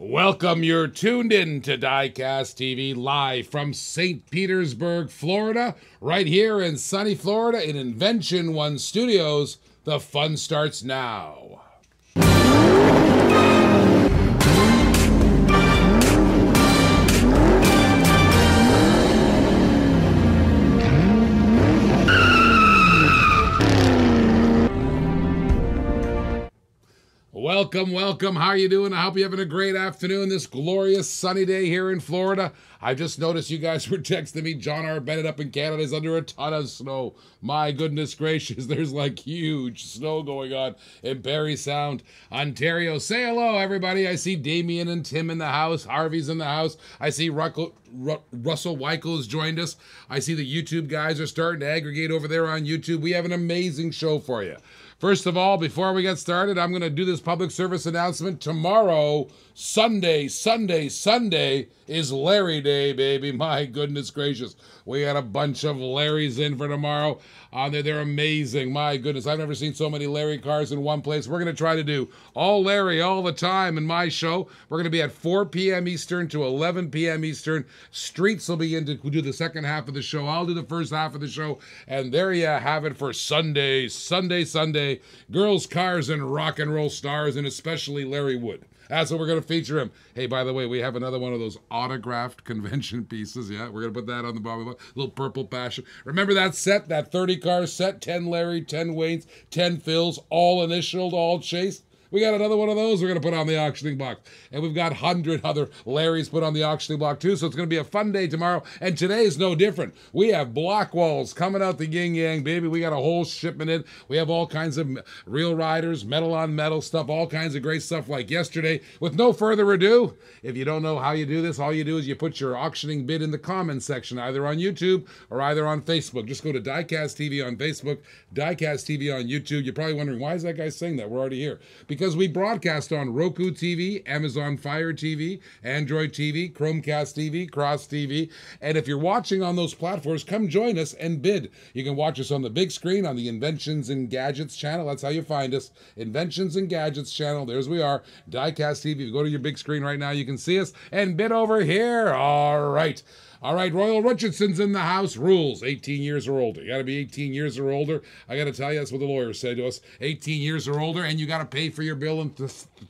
Welcome, you're tuned in to DiecastTV live from St. Petersburg, Florida, right here in sunny Florida in Invention One Studios. The fun starts now. Welcome. How are you doing? I hope you're having a great afternoon this glorious sunny day here in Florida. I just noticed you guys were texting me. John R. Bennett up in Canada is under a ton of snow. My goodness gracious, there's like huge snow going on in Parry Sound, Ontario. Say hello, everybody. I see Damien and Tim in the house. Harvey's in the house. I see Russell Weichel has joined us. I see the YouTube guys are starting to aggregate over there on YouTube. We have an amazing show for you. First of all, before we get started, I'm going to do this public service announcement. Tomorrow, Sunday is Larry Day, baby. My goodness gracious. We got a bunch of Larrys in for tomorrow. They're amazing. My goodness, I've never seen so many Larry cars in one place. We're going to try to do all Larry all the time in my show. We're going to be at 4 p.m. Eastern to 11 p.m. Eastern. Streets will be in to do the second half of the show. I'll do the first half of the show. And there you have it for Sunday. Girls, cars, and rock and roll stars, and especially Larry Wood. That's what we're going to feature him. Hey, by the way, we have another one of those autographed convention pieces. Yeah, we're going to put that on the bottom of a little purple passion. Remember that set, that 30-car set? 10 Larry, 10 Waynes, 10 Phils, all initialed, all chased. We got another one of those we're going to put on the auctioning block. And we've got 100 other Larrys put on the auctioning block too, so it's going to be a fun day tomorrow. And today is no different. We have block walls coming out the yin-yang, baby. We got a whole shipment in. We have all kinds of real riders, metal on metal stuff, all kinds of great stuff like yesterday. With no further ado, if you don't know how you do this, all you do is you put your auctioning bid in the comments section, either on YouTube or either on Facebook. Just go to DiecastTV on Facebook, DiecastTV on YouTube. You're probably wondering, why is that guy saying that? We're already here. Because we broadcast on Roku TV, Amazon Fire TV, Android TV, Chromecast TV, Cross TV. And if you're watching on those platforms, come join us and bid. You can watch us on the big screen on the Inventions and Gadgets channel. That's how you find us. Inventions and Gadgets channel. There's we are. Diecast TV. If you go to your big screen right now, you can see us and bid over here. All right, Royal Richardson's in the house. Rules, 18 years or older. You got to be 18 years or older. I got to tell you, that's what the lawyer said to us. 18 years or older, and you got to pay for your bill in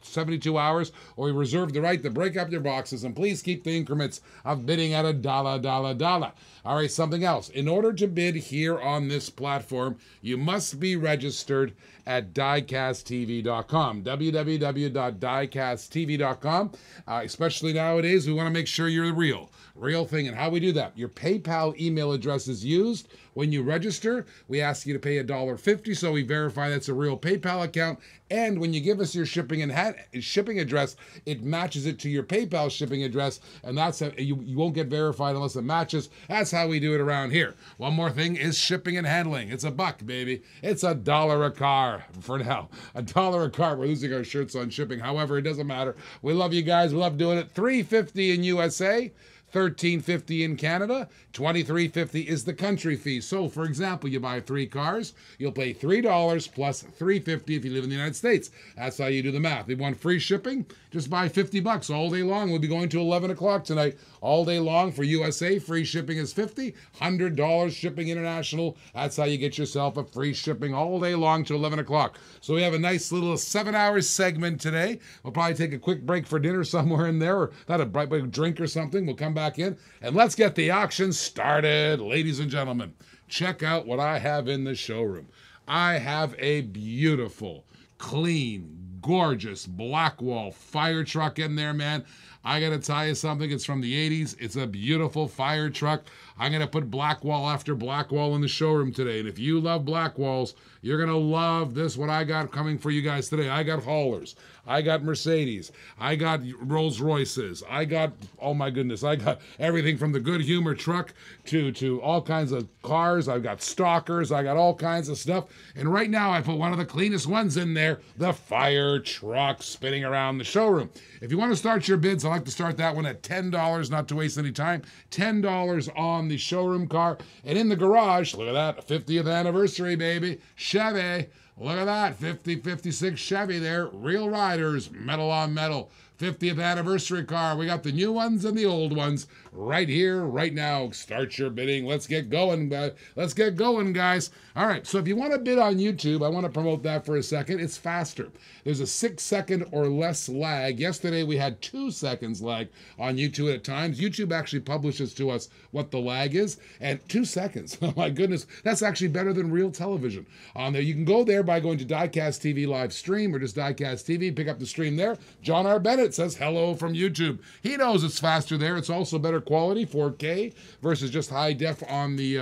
72 hours, or you reserve the right to break up your boxes. And please keep the increments of bidding at $1. All right, something else. In order to bid here on this platform, you must be registered at DiecastTV.com, www.DiecastTV.com. Especially nowadays, we want to make sure you're the real thing. And how we do that, your PayPal email address is used. When you register, we ask you to pay $1.50, so we verify that's a real PayPal account. And when you give us your shipping address, it matches it to your PayPal shipping address, and that's how you won't get verified unless it matches. That's how we do it around here. One more thing is shipping and handling. It's $1, baby. It's $1 a car for now. $1 a car. We're losing our shirts on shipping. However, it doesn't matter. We love you guys. We love doing it. $3.50 in USA. $13.50 in Canada, $23.50 is the country fee. So, for example, you buy 3 cars, you'll pay $3 plus $3.50 if you live in the United States. That's how you do the math. If you want free shipping, just buy $50 all day long. We'll be going to 11 o'clock tonight. All day long for USA, free shipping is $50, $100 shipping international. That's how you get yourself a free shipping all day long to 11 o'clock. So we have a nice little 7-hour segment today. We'll probably take a quick break for dinner somewhere in there, or not a drink or something. We'll come back in and let's get the auction started. Ladies and gentlemen, check out what I have in the showroom. I have a beautiful, clean, gorgeous Blackwall fire truck in there, man. I gotta tell you something, it's from the 80s. It's a beautiful fire truck. I'm gonna put Blackwall after Blackwall in the showroom today. And if you love Blackwalls, you're gonna love this, what I got coming for you guys today. I got haulers, I got Mercedes, I got Rolls Royces, I got, oh my goodness, I got everything from the Good Humor truck to all kinds of cars. I've got stalkers, I got all kinds of stuff. And right now I put one of the cleanest ones in there, the fire truck spinning around the showroom. If you want to start your bids, I like to start that one at $10, not to waste any time. $10 on the showroom car. And in the garage, look at that, 50th anniversary, baby. Chevy. Look at that, 56 Chevy there. Real Riders, metal on metal. 50th anniversary car. We got the new ones and the old ones right here, right now. Start your bidding. Let's get going. Let's get going, guys. All right, so if you want to bid on YouTube, I want to promote that for a second. It's faster. There's a 6-second or less lag. Yesterday, we had 2 seconds lag on YouTube at times. YouTube actually publishes to us what the lag is, and 2 seconds. Oh, my goodness. That's actually better than real television. On there, you can go there by going to DiecastTV live stream or just DiecastTV. Pick up the stream there. John R. Bennett says hello from YouTube. He knows it's faster there. It's also better quality, 4K versus just high def on the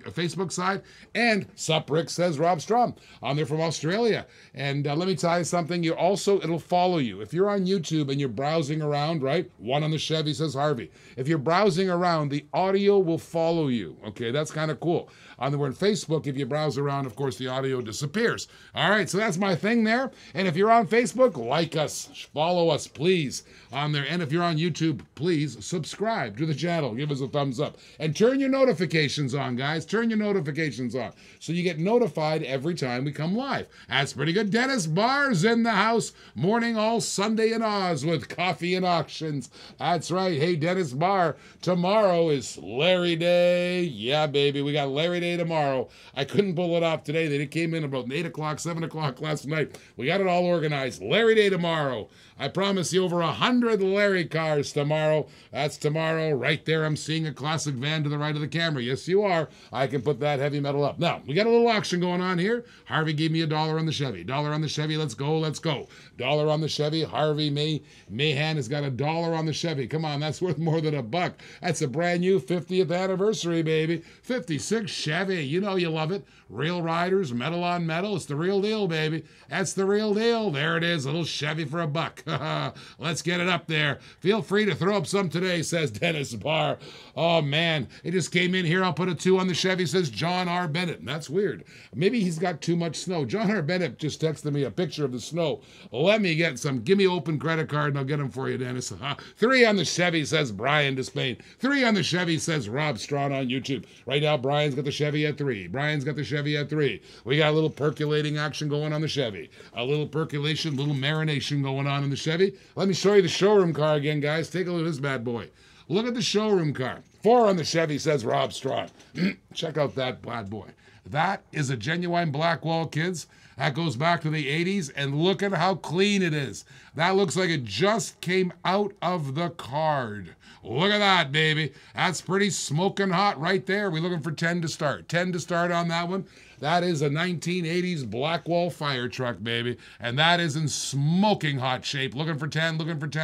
Facebook side. And Sup Rick says Rob Strom on there from Australia. And let me tell you something. It'll follow you. If you're on YouTube and you're browsing around, right? One on the Chevy says Harvey. If you're browsing around, the audio will follow you. Okay, that's kind of cool. On the word Facebook, if you browse around, of course, the audio disappears. All right, so that's my thing there. And if you're on Facebook, like us, follow us, please, on there. And if you're on YouTube, please subscribe to the channel. Give us a thumbs up. And turn your notifications on, guys. Turn your notifications on so you get notified every time we come live. That's pretty good. Dennis Barr's in the house. Morning all Sunday in Oz with coffee and auctions. That's right. Hey, Dennis Barr, tomorrow is Larry Day. Yeah, baby, we got Larry Day tomorrow. I couldn't pull it off today. They came in about 8 o'clock, 7 o'clock last night. We got it all organized. Larry Day tomorrow. I promise you over 100 Larry cars tomorrow. That's tomorrow. Right there, I'm seeing a classic van to the right of the camera. Yes, you are. I can put that heavy metal up. Now, we got a little auction going on here. Harvey gave me $1 on the Chevy. $1 on the Chevy. Let's go. Let's go. $1 on the Chevy. Harvey Mahan has got $1 on the Chevy. Come on, that's worth more than $1. That's a brand new 50th anniversary, baby. 56 Chevy. You know you love it. Real Riders, metal on metal. It's the real deal, baby. That's the real deal. There it is. A little Chevy for $1. Let's get it up there. Feel free to throw up some today, says Dennis Barr. Oh, man. It just came in here. I'll put a 2 on the Chevy, says John R. Bennett. And that's weird. Maybe he's got too much snow. John R. Bennett just texted me a picture of the snow. Let me get some. Give me open credit card and I'll get them for you, Dennis. 3 on the Chevy, says Brian Despain. 3 on the Chevy, says Rob Strawn on YouTube. Right now, Brian's got the Chevy at 3. Brian's got the Chevy at 3. We got a little percolating action going on the Chevy. A little percolation, little marination going on in the Chevy. Let me show you the showroom car again, guys. Take a look at this bad boy. Look at the showroom car. 4 on the Chevy, says Rob Strawn. Check out that bad boy. That is a genuine Blackwall, kids. That goes back to the 80s, and look at how clean it is. That looks like it just came out of the card. Look at that, baby. That's pretty smoking hot right there. We're looking for 10 to start. 10 to start on that one. That is a 1980s Blackwall fire truck, baby. And that is in smoking hot shape. Looking for 10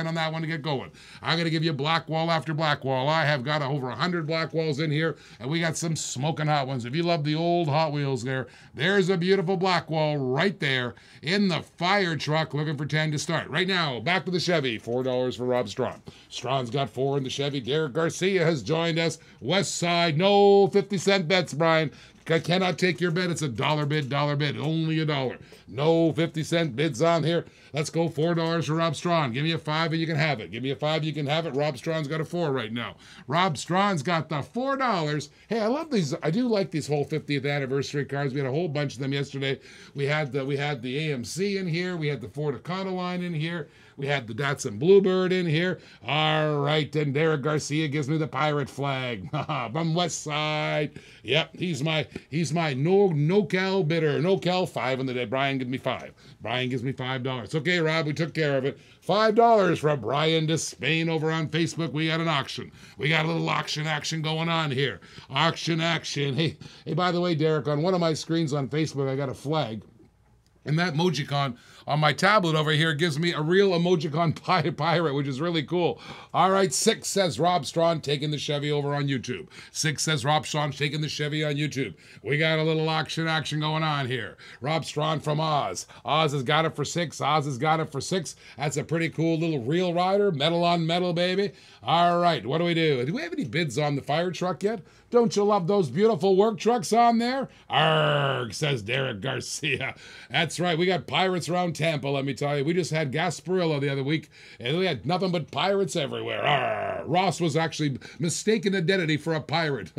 on that one to get going. I'm going to give you Blackwall after Blackwall. I have got over 100 Blackwalls in here, and we got some smoking hot ones. If you love the old Hot Wheels there's a beautiful Blackwall right there in the fire truck, looking for 10 to start. Right now, back to the Chevy. $4 for Rob Strawn. Strawn's got 4 in the Chevy. Derek Garcia has joined us. West Side, no 50-cent bets, Brian. I cannot take your bet. It's a $1 bid, only $1. No 50-cent bids on here. Let's go $4 for Rob Strawn. Give me a 5 and you can have it. Give me a 5, you can have it. Rob Strawn's got a 4 right now. Rob Strawn's got the $4. Hey, I love these. I do like these whole 50th anniversary cars. We had a whole bunch of them yesterday. We had the AMC in here. We had the Ford Econoline in here. We had the Datsun Bluebird in here. All right, and Derek Garcia gives me the pirate flag from West Side. Yep, he's my no-cal bidder. No-cal 5 in the day. Brian gives me 5. Brian gives me $5. It's okay, Rob. We took care of it. $5 from Brian Despain over on Facebook. We got an auction. We got a little auction action going on here. Auction action. Hey, by the way, Derek, on one of my screens on Facebook, I got a flag. And that Mojicon on my tablet over here gives me a real Emojicon pirate, which is really cool. All right, 6 says Rob Strawn taking the Chevy over on YouTube. 6 says Rob Strawn taking the Chevy on YouTube. We got a little auction action going on here. Rob Strawn from Oz. Oz has got it for 6. Oz has got it for 6. That's a pretty cool little real rider. Metal on metal, baby. All right, what do? Do we have any bids on the fire truck yet? Don't you love those beautiful work trucks on there? Arrgh, says Derek Garcia. That's right. We got pirates around Tampa, let me tell you. We just had Gasparilla the other week, and we had nothing but pirates everywhere. Arrgh. Ross was actually mistaken identity for a pirate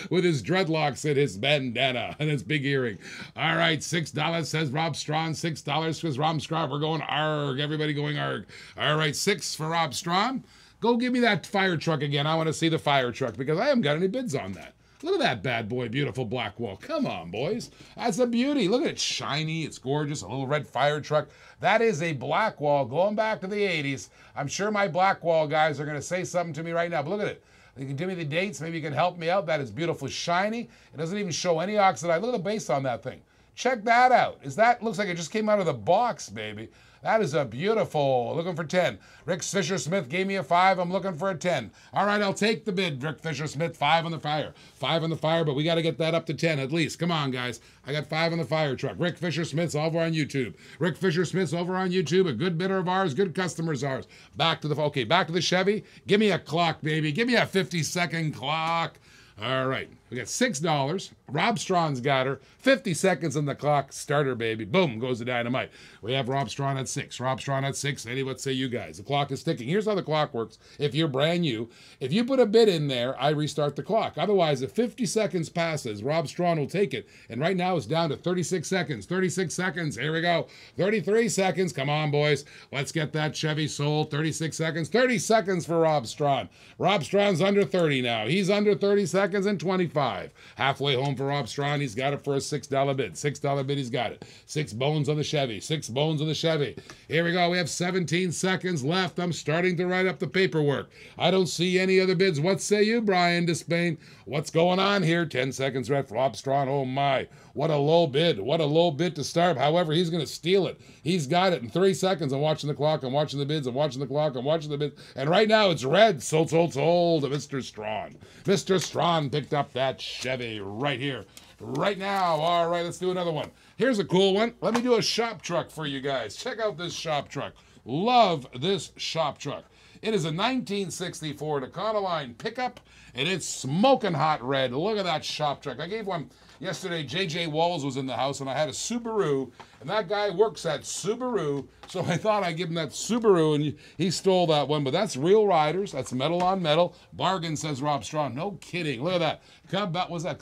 with his dreadlocks and his bandana and his big earring. All right, $6, says Rob Strawn. $6 because Rob Strawn. We're going arg. Everybody going arg. All right, 6 for Rob Strawn. Go give me that fire truck again. I want to see the fire truck because I haven't got any bids on that. Look at that bad boy, beautiful black wall. Come on, boys. That's a beauty. Look at it, shiny. It's gorgeous. A little red fire truck. That is a black wall going back to the 80s. I'm sure my black wall guys are going to say something to me right now, but look at it. You can give me the dates. Maybe you can help me out. That is beautiful, shiny. It doesn't even show any oxidized. Look at the base on that thing. Check that out. Looks like it just came out of the box, baby. That is a beautiful, looking for 10. Rick Fisher-Smith gave me a 5. I'm looking for a 10. All right, I'll take the bid, Rick Fisher-Smith. 5 on the fire. 5 on the fire, but we got to get that up to 10 at least. Come on, guys. I got 5 on the fire truck. Rick Fisher-Smith's over on YouTube. Rick Fisher-Smith's over on YouTube. A good bidder of ours, good customers ours. Back to the Chevy. Give me a clock, baby. Give me a 50-second clock. All right, we got $6. Rob Strawn's got her. 50 seconds on the clock. Starter, baby. Boom, goes the dynamite. We have Rob Strawn at 6. Rob Strawn at 6. Eddie, what say you guys? The clock is ticking. Here's how the clock works. If you're brand new, if you put a bid in there, I restart the clock. Otherwise, if 50 seconds passes, Rob Strawn will take it. And right now it's down to 36 seconds. 36 seconds. Here we go. 33 seconds. Come on, boys. Let's get that Chevy sold. 36 seconds. 30 seconds for Rob Strawn. Rob Strawn's under 30 now. He's under 30 seconds and 25. Halfway home for Rob Strawn. He's got it for a $6 bid. $6 bid, he's got it. 6 bones on the Chevy. 6 bones on the Chevy. Here we go. We have 17 seconds left. I'm starting to write up the paperwork. I don't see any other bids. What say you, Brian Despain? What's going on here? 10 seconds left for Rob Strawn. Oh, my. What a low bid. What a low bid to start. However, he's going to steal it. He's got it in 3 seconds. I'm watching the clock. I'm watching the bids. I'm watching the clock. I'm watching the bids. And right now it's red. Sold to Mr. Strawn. Mr. Strawn picked up that Chevy right here. Right now. All right, let's do another one. Here's a cool one. Let me do a shop truck for you guys. Check out this shop truck. Love this shop truck. It is a 1964 Econoline pickup, and it's smoking hot red. Look at that shop truck. I gave one yesterday. J.J. Walls was in the house, and I had a Subaru, and that guy works at Subaru, so I thought I'd give him that Subaru, and he stole that one. But that's real riders. That's metal on metal. Bargain, says Rob Strawn. No kidding. Look at that. Was that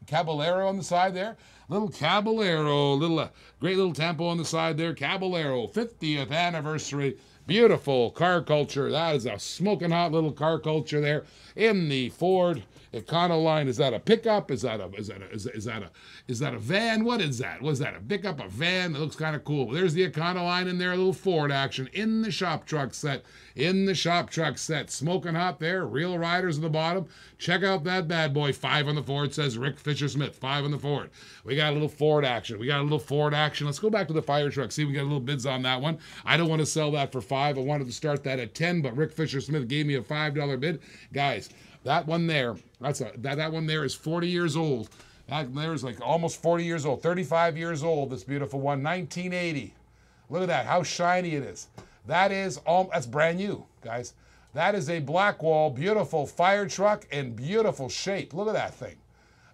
Caballero on the side there? Little Caballero. Great little tempo on the side there. Caballero, 50th anniversary. Beautiful car culture. That is a smoking hot little car culture there in the Ford Econoline. Is that a pickup? Is that a van? What is that? Was that a pickup? A van? It looks kind of cool. There's the Econoline in there, a little Ford action in the shop truck set. In the shop truck set. Smoking hot there. Real riders at the bottom. Check out that bad boy. 5 on the Ford, says Rick Fisher-Smith. 5 on the Ford. We got a little Ford action. Let's go back to the fire truck. See if we got a little bids on that one. I don't want to sell that for 5. I wanted to start that at 10, but Rick Fisher-Smith gave me a $5 bid. Guys, that one there, that one there is 40 years old. That there's like almost 40 years old, 35 years old, this beautiful one, 1980. Look at that, how shiny it is. That's brand new, guys. That is a Blackwall, beautiful fire truck in beautiful shape. Look at that thing.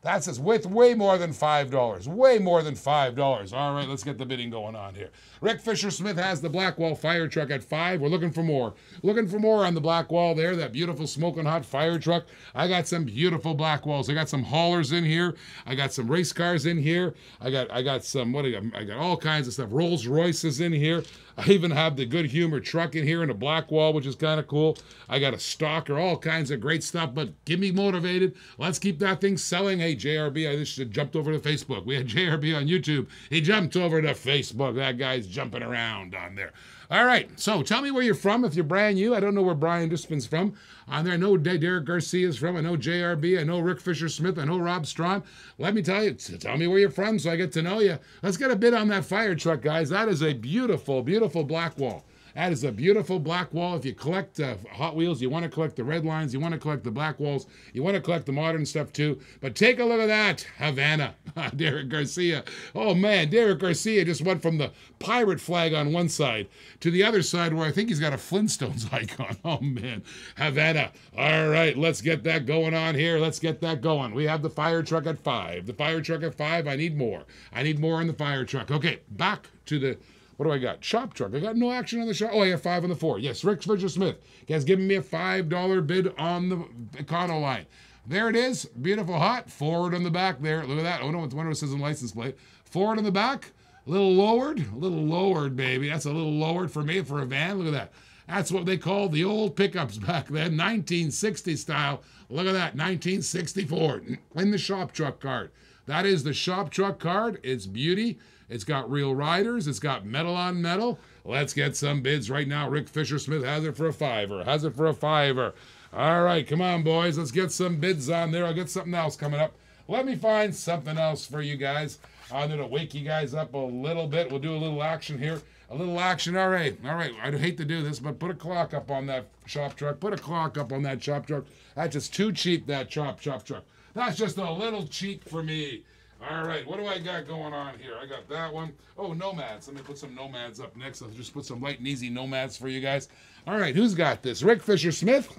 That's with way more than $5. Way more than $5. All right, let's get the bidding going on here. Rick Fisher-Smith has the Blackwall fire truck at 5. We're looking for more. Looking for more on the Blackwall there, that beautiful smoking hot fire truck. I got some beautiful Blackwalls. I got some haulers in here. I got some race cars in here. I got some, I got all kinds of stuff. Rolls Royces in here. I even have the Good Humor truck in here in a Blackwall, which is kind of cool. I got a stalker, all kinds of great stuff, but get me motivated. Let's keep that thing selling. Hey, JRB, I just jumped over to Facebook. We had JRB on YouTube. He jumped over to Facebook. That guy's jumping around on there. All right, so tell me where you're from if you're brand new. I don't know where Brian Dispin's from. On there, I know Derek Garcia's from. I know JRB. I know Rick Fisher-Smith. I know Rob Strawn. Let me tell you, tell me where you're from so I get to know you. Let's get a bid on that fire truck, guys. That is a beautiful, beautiful Blackwall. That is a beautiful black wall. If you collect Hot Wheels, you want to collect the red lines, you want to collect the black walls, you want to collect the modern stuff too. But take a look at that, Havana, Derek Garcia. Oh man, Derek Garcia just went from the pirate flag on one side to the other side where I think he's got a Flintstones icon. Oh man, Havana. All right, let's get that going on here. Let's get that going. We have the fire truck at 5. The fire truck at 5. I need more. I need more on the fire truck. Okay, back to the, what do I got? Shop truck. I got no action on the shop. Oh, I have 5 on the 4. Yes, Rick Fisher-Smith has given me a $5 bid on the Econoline. There it is. Beautiful hot. Forward on the back there. Look at that. Oh, no, it's one of it says on license plate. Forward on the back. A little lowered, baby. That's a little lowered for me for a van. Look at that. That's what they called the old pickups back then, 1960 style. Look at that, 1964 in the shop truck card. That is the shop truck card. It's beauty. It's got real riders. It's got metal on metal. Let's get some bids right now. Rick Fisher-Smith has it for a $5. Has it for a $5. All right, come on, boys. Let's get some bids on there. I'll get something else coming up. Let me find something else for you guys. I'm going to wake you guys up a little bit. We'll do a little action here. A little action. All right. I hate to do this, but put a clock up on that shop truck. Put a clock up on that shop truck. That's just too cheap, that shop truck. That's just a little cheap for me. All right. What do I got going on here? I got that one. Oh, Nomads. Let me put some Nomads up next. I'll just put some light and easy Nomads for you guys. All right. Who's got this? Rick Fisher-Smith.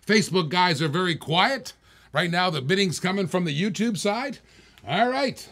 Facebook guys are very quiet. Right now, the bidding's coming from the YouTube side. All right.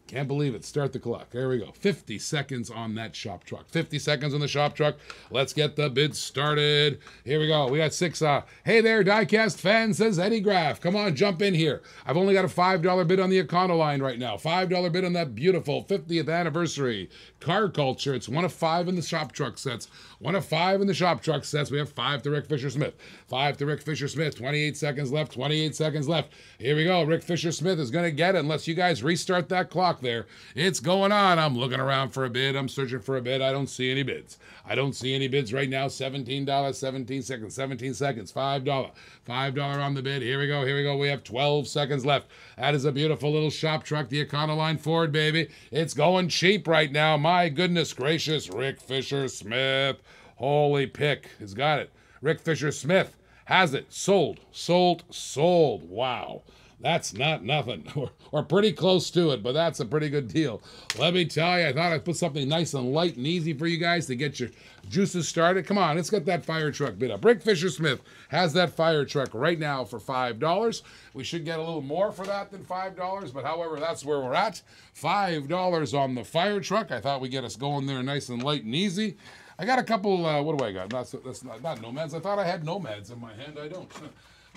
Can't believe it. Start the clock. There we go. 50 seconds on that shop truck. 50 seconds on the shop truck. Let's get the bid started. Here we go. We got 6. Hey there, Diecast fan, says Eddie Graff. Come on, jump in here. I've only got a $5 bid on the Econoline right now. $5 bid on that beautiful 50th anniversary car culture. It's 1 of 5 in the shop truck sets. 1 of 5 in the shop truck sets. We have 5 to Rick Fisher-Smith. 5 to Rick Fisher-Smith. 28 seconds left. 28 seconds left. Here we go. Rick Fisher-Smith is going to get it unless you guys restart that clock there. It's going on. I'm looking around for a bid. I'm searching for a bid. I don't see any bids. I don't see any bids right now. $17, 17 seconds, 17 seconds, $5. $5 on the bid. Here we go. Here we go. We have 12 seconds left. That is a beautiful little shop truck, the Econoline Ford, baby. It's going cheap right now. My goodness gracious. Rick Fisher-Smith. Holy pick. Has got it. Rick Fisher-Smith has it. Sold. Sold. Sold. Wow. That's not nothing, or pretty close to it, but that's a pretty good deal. Let me tell you, I thought I'd put something nice and light and easy for you guys to get your juices started. Come on, let's get that fire truck bid up. Rick Fisher-Smith has that fire truck right now for $5. We should get a little more for that than $5, but however, that's where we're at. $5 on the fire truck. I thought we'd get us going there nice and light and easy. I got a couple, what do I got? That's not Nomads. I thought I had Nomads in my hand. I don't.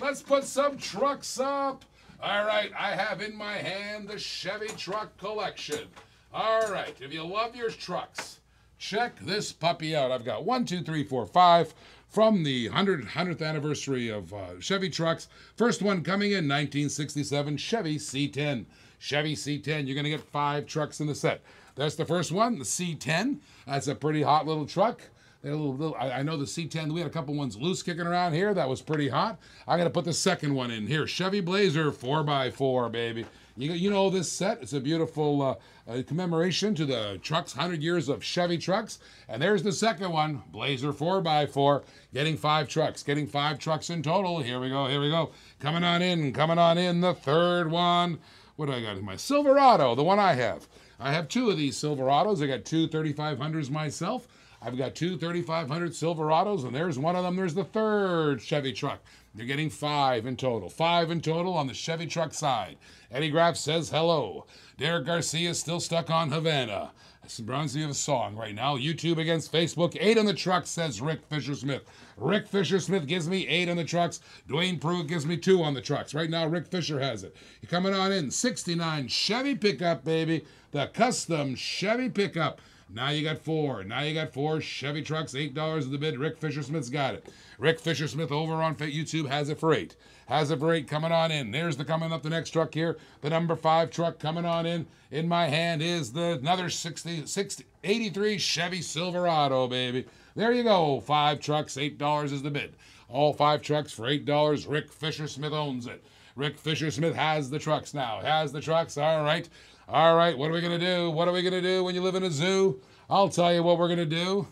Let's put some trucks up. All right, I have in my hand the Chevy Truck Collection. All right, if you love your trucks, check this puppy out. I've got 1, 2, 3, 4, 5 from the 100th anniversary of Chevy trucks. First one coming in 1967, Chevy C10. Chevy C10, you're going to get 5 trucks in the set. That's the first one, the C10. That's a pretty hot little truck. I know the C10, we had a couple ones loose kicking around here. That was pretty hot. I'm going to put the second one in here. Chevy Blazer 4x4, baby. You know this set. It's a beautiful commemoration to the trucks, 100 years of Chevy trucks. And there's the second one, Blazer 4x4, getting 5 trucks. Getting 5 trucks in total. Here we go, here we go. Coming on in, the third one. What do I got? My Silverado, the one I have. I have 2 of these Silverados. I got 2 3500s myself. I've got 2 3500 Silverados, and there's one of them. There's the third Chevy truck. You're getting 5 in total. 5 in total on the Chevy truck side. Eddie Graff says hello. Derek Garcia is still stuck on Havana. This reminds me of a song right now. YouTube against Facebook. 8 on the truck, says Rick Fisher-Smith. Rick Fisher-Smith gives me 8 on the trucks. Dwayne Pruitt gives me 2 on the trucks. Right now, Rick Fisher has it. You're coming on in. 69 Chevy pickup, baby. The custom Chevy pickup. Now you got 4. Now you got 4 Chevy trucks, $8 of the bid. Rick Fisher-Smith's got it. Rick Fisher-Smith over on YouTube has it for 8. Has it for 8 coming on in. There's the coming up the next truck here. The number 5 truck coming on in. In my hand is the another 83 Chevy Silverado, baby. There you go. 5 trucks, $8 is the bid. All 5 trucks for $8. Rick Fisher-Smith owns it. Rick Fisher-Smith has the trucks now. Has the trucks. All right. All right, what are we going to do? What are we going to do when you live in a zoo? I'll tell you what we're going to do.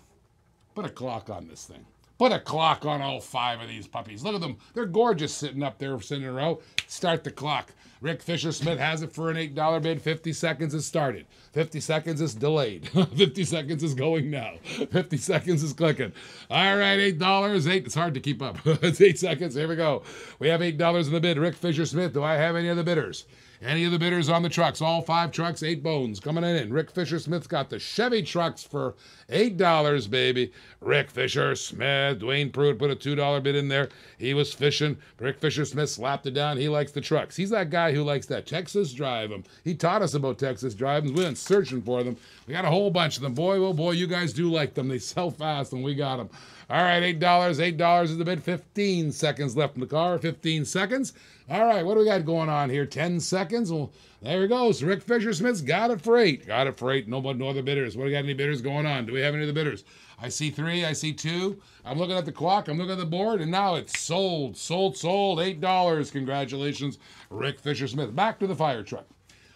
Put a clock on this thing. Put a clock on all 5 of these puppies. Look at them. They're gorgeous sitting up there, sitting in a row. Start the clock. Rick Fisher-Smith has it for an $8 bid. 50 seconds is started. 50 seconds is delayed. 50 seconds is going now. 50 seconds is clicking. All right, $8. It's hard to keep up. It's 8 seconds. Here we go. We have $8 in the bid. Rick Fisher-Smith. Do I have any other bidders? Any of the bidders on the trucks? All 5 trucks, 8 bones coming in. Rick Fisher-Smith's got the Chevy trucks for $8, baby. Rick Fisher-Smith. Dwayne Pruitt put a $2 bid in there. He was fishing. Rick Fisher-Smith slapped it down. He likes the trucks. He's that guy who likes that Texas drive 'em. He taught us about Texas drive-ins. We went searching for them. We got a whole bunch of them. Boy, oh boy, you guys do like them. They sell fast, and we got them. All right, $8. $8 is the bid. 15 seconds left in the car. 15 seconds. All right, what do we got going on here? 10 seconds. Well, there he goes. Rick Fisher-Smith's got it for 8. Got it for 8. No other bidders. What do we got? Any bidders going on? Do we have any other bidders? I see 3. I see 2. I'm looking at the clock. I'm looking at the board, and now it's sold. Sold. $8. Congratulations, Rick Fisher-Smith. Back to the fire truck.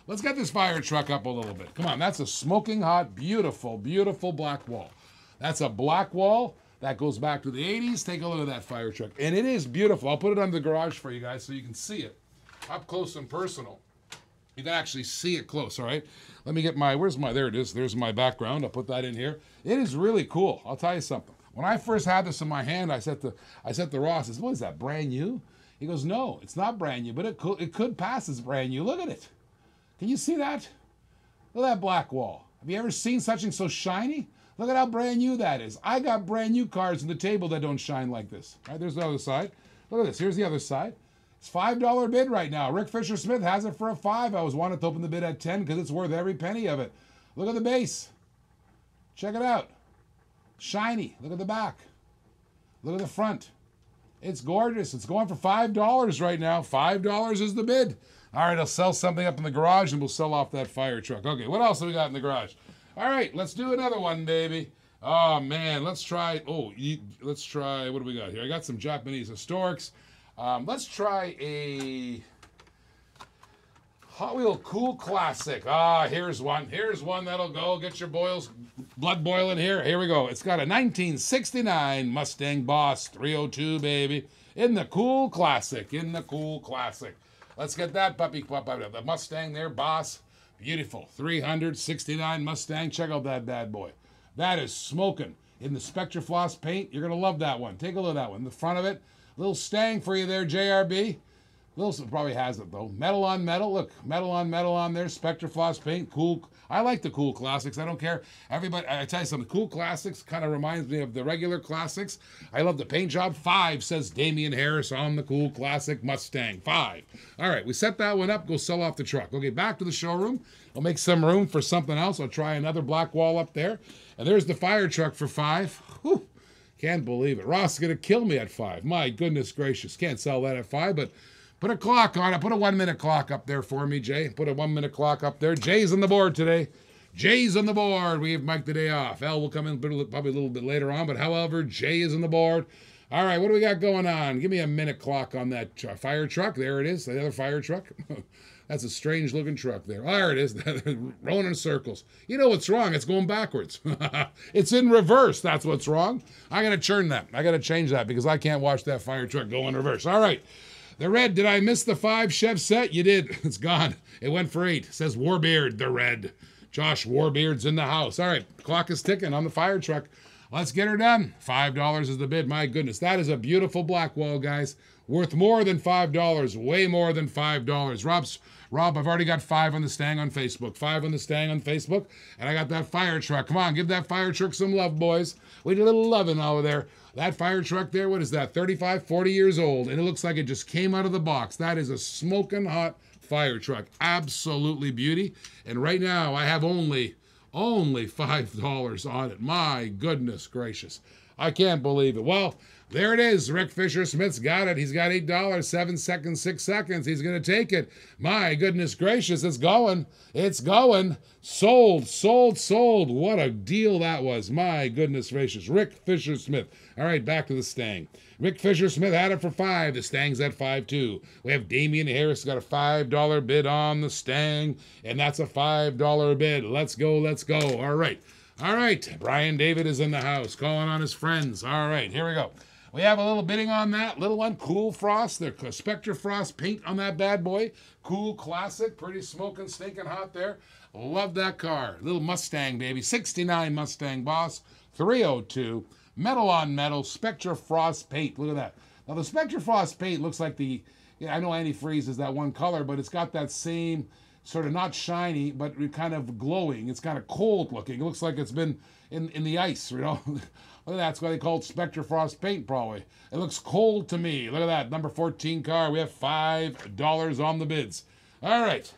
Let's get this fire truck up a little bit. Come on. That's a smoking hot, beautiful, beautiful black wall. That's a black wall. That goes back to the 80s. Take a look at that fire truck. And it is beautiful. I'll put it under the garage for you guys so you can see it up close and personal. You can actually see it close, all right? Let me get my, there it is. There's my background. I'll put that in here. It is really cool. I'll tell you something. When I first had this in my hand, I said to Ross, what is that, brand new? He goes, no, it's not brand new, but it could pass as brand new. Look at it. Can you see that? Look at that black wall. Have you ever seen something so shiny? Look at how brand new that is. I got brand new cars on the table that don't shine like this. All right, there's the other side. Look at this. Here's the other side. It's $5 bid right now. Rick Fisher-Smith has it for a 5. I was wanting to open the bid at 10 because it's worth every penny of it. Look at the base. Check it out. Shiny. Look at the back. Look at the front. It's gorgeous. It's going for $5 right now. $5 is the bid. All right, I'll sell something up in the garage and we'll sell off that fire truck. Okay, what else have we got in the garage? All right, let's do another one, baby. Oh, man, let's try, what do we got here? I got some Japanese historics. Let's try a Hot Wheel Cool Classic. Here's one. Here's one that'll go. Get your blood boiling here. Here we go. It's got a 1969 Mustang Boss 302, baby. In the Cool Classic. Let's get that puppy. The Mustang there, Boss. Beautiful. 369 Mustang. Check out that bad boy. That is smoking. In the Spectrafloss paint, you're going to love that one. Take a look at that one. The front of it, little stang for you there, JRB. Wilson probably has it, though. Metal on metal. Look, metal on there. Spectrafloss paint. Cool. I like the Cool Classics. I don't care. Everybody, I tell you something. Cool Classics kind of reminds me of the regular classics. I love the paint job. 5 says Damian Harris on the Cool Classic Mustang. 5. All right, we set that one up. Go sell off the truck. Okay, back to the showroom. I'll make some room for something else. I'll try another black wall up there. And there's the fire truck for 5. Whew. Can't believe it. Ross is going to kill me at 5. My goodness gracious. Can't sell that at 5, but put a clock on it. Put a 1-minute clock up there for me, Jay. Put a 1-minute clock up there. Jay's on the board today. Jay's on the board. We give Mike the day off. Al will come in probably a little bit later on, but however, Jay is on the board. All right, what do we got going on? Give me a minute clock on that fire truck. There it is, the other fire truck. That's a strange-looking truck there. Oh, there it is, rolling in circles. You know what's wrong? It's going backwards. It's in reverse. That's what's wrong. I got to turn that. I got to change that because I can't watch that fire truck go in reverse. All right. The red, did I miss the 5 Chev set? You did. It's gone. It went for 8. It says Warbeard, the red. Josh Warbeard's in the house. All right, clock is ticking on the fire truck. Let's get her done. $5 is the bid. My goodness, that is a beautiful black wall, guys. Worth more than $5. Way more than $5. Rob, I've already got 5 on the Stang on Facebook. 5 on the Stang on Facebook. And I got that fire truck. Come on, give that fire truck some love, boys. We did a little loving over there. That fire truck there, what is that? 35, 40 years old. And it looks like it just came out of the box. That is a smoking hot fire truck. Absolutely beauty. And right now, I have only $5 on it. My goodness gracious. I can't believe it. Well, there it is. Rick Fisher-Smith's got it. He's got $8, 7 seconds, 6 seconds. He's going to take it. My goodness gracious. It's going. It's going. Sold. What a deal that was. My goodness gracious. Rick Fisher-Smith. All right, back to the Stang. Rick Fisher-Smith had it for 5. The Stang's at 5 too. We have Damian Harris got a $5 bid on the Stang, and that's a $5 bid. Let's go. All right. All right, Brian David is in the house, calling on his friends. All right, here we go. We have a little bidding on that. Little one, Cool Frost. The Spectre Frost paint on that bad boy. Cool Classic. Pretty smoking, stinking hot there. Love that car. Little Mustang, baby. 69 Mustang Boss. 302. Metal on metal. Spectre Frost paint. Look at that. Now, the Spectre Frost paint looks like the... Yeah, I know antifreeze is that one color, but it's got that same sort of not shiny, but kind of glowing. It's kind of cold looking. It looks like it's been in the ice, you know. Look at that. That's why they call it Spectre Frost paint, probably. It looks cold to me. Look at that. Number 14 car. We have $5 on the bids. All right.